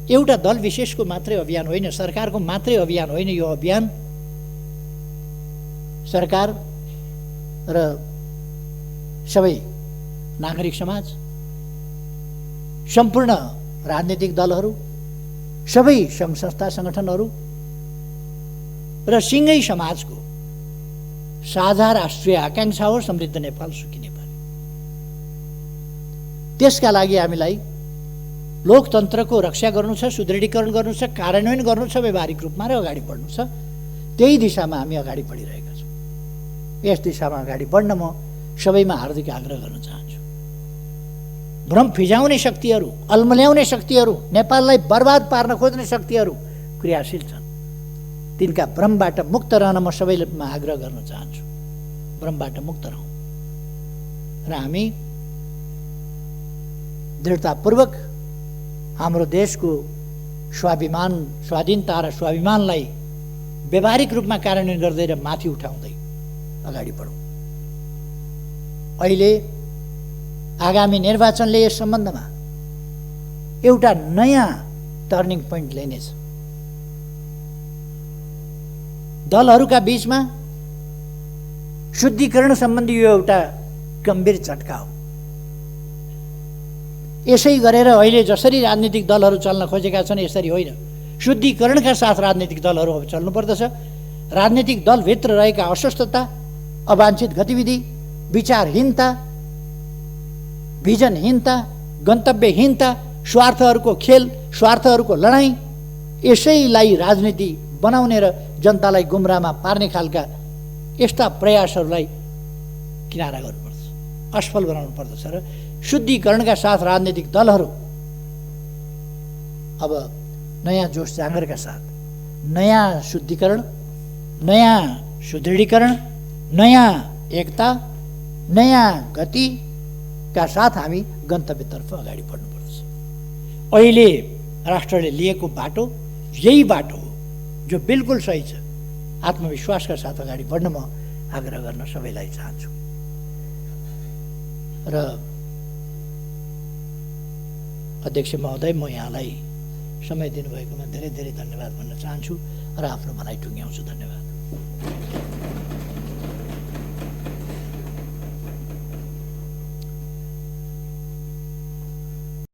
S1: एउटा दल विशेषको मात्रै अभियान होइन, सरकारको मात्रै अभियान होइन। यो अभियान सरकार र सबै नागरिक समाज, सम्पूर्ण राजनीतिक दलहरू, सबै सङ्घ संस्था सङ्गठनहरू र सिङ्गै समाजको साझा राष्ट्रिय आकांक्षा हो समृद्ध नेपाल, सुखी नेपाल। त्यसका लागि हामीलाई लोकतन्त्रको रक्षा गर्नु छ, सुदृढीकरण गर्नु छ, कार्यान्वयन गर्नु छ व्यवहारिक रूपमा र अगाडि बढ्नु छ। त्यही दिशामा हामी अगाडि बढिरहेका छौँ। यस दिशामा अगाडि बढ्न म सबैमा हार्दिक आग्रह गर्न चाहन्छु। भ्रम फिजाउने शक्तिहरू, अल्मल्याउने शक्तिहरू, नेपाललाई बर्बाद पार्न खोज्ने शक्तिहरू क्रियाशील छन्। तिनका भ्रमबाट मुक्त रहन म सबैमा आग्रह गर्न चाहन्छु। भ्रमबाट मुक्त रहौँ र हामी दृढतापूर्वक हाम्रो देशको स्वाभिमान, स्वाधीनता र स्वाभिमानलाई व्यावहारिक रूपमा कार्यान्वयन गर्दै र माथि उठाउँदै अगाडि बढौँ। अहिले आगामी निर्वाचनले यस सम्बन्धमा एउटा नयाँ टर्निङ पोइन्ट ल्याइनेछ। दलहरूका बीचमा शुद्धिकरण सम्बन्धी यो एउटा गम्भीर झट्का हो। यसै गरेर अहिले जसरी राजनीतिक दलहरू चल्न खोजेका छन् यसरी होइन, शुद्धिकरणका साथ राजनीतिक दलहरू अब चल्नुपर्दछ। राजनीतिक दलभित्र रहेका अस्वस्थता, अवाञ्छित गतिविधि, विचारहीनता, भिजनहीनता, गन्तव्यहीनता, स्वार्थहरूको खेल, स्वार्थहरूको लडाईँ, यसैलाई राजनीति बनाउने र जनतालाई गुमराहमा पार्ने खालका यस्ता प्रयासहरूलाई किनारा गर्नुपर्छ, असफल बनाउनु पर्दछ। र शुद्धिकरणका साथ राजनीतिक दलहरू अब नयाँ जोस जाँगरका साथ नयाँ शुद्धिकरण, नयाँ सुदृढीकरण, नयाँ एकता, नयाँ गतिका साथ हामी गन्तव्यतर्फ अगाडि बढ्नुपर्छ। अहिले राष्ट्रले लिएको बाटो यही बाटो हो जो बिल्कुल सही छ। आत्मविश्वासका साथ अगाडि बढ्न म आग्रह गर्न सबैलाई चाहन्छु। र अध्यक्ष महोदय, म यहाँलाई समय दिनुभएकोमा धेरै धेरै धन्यवाद भन्न चाहन्छु र आफ्नो भनाइ टुङ्ग्याउँछु। धन्यवाद।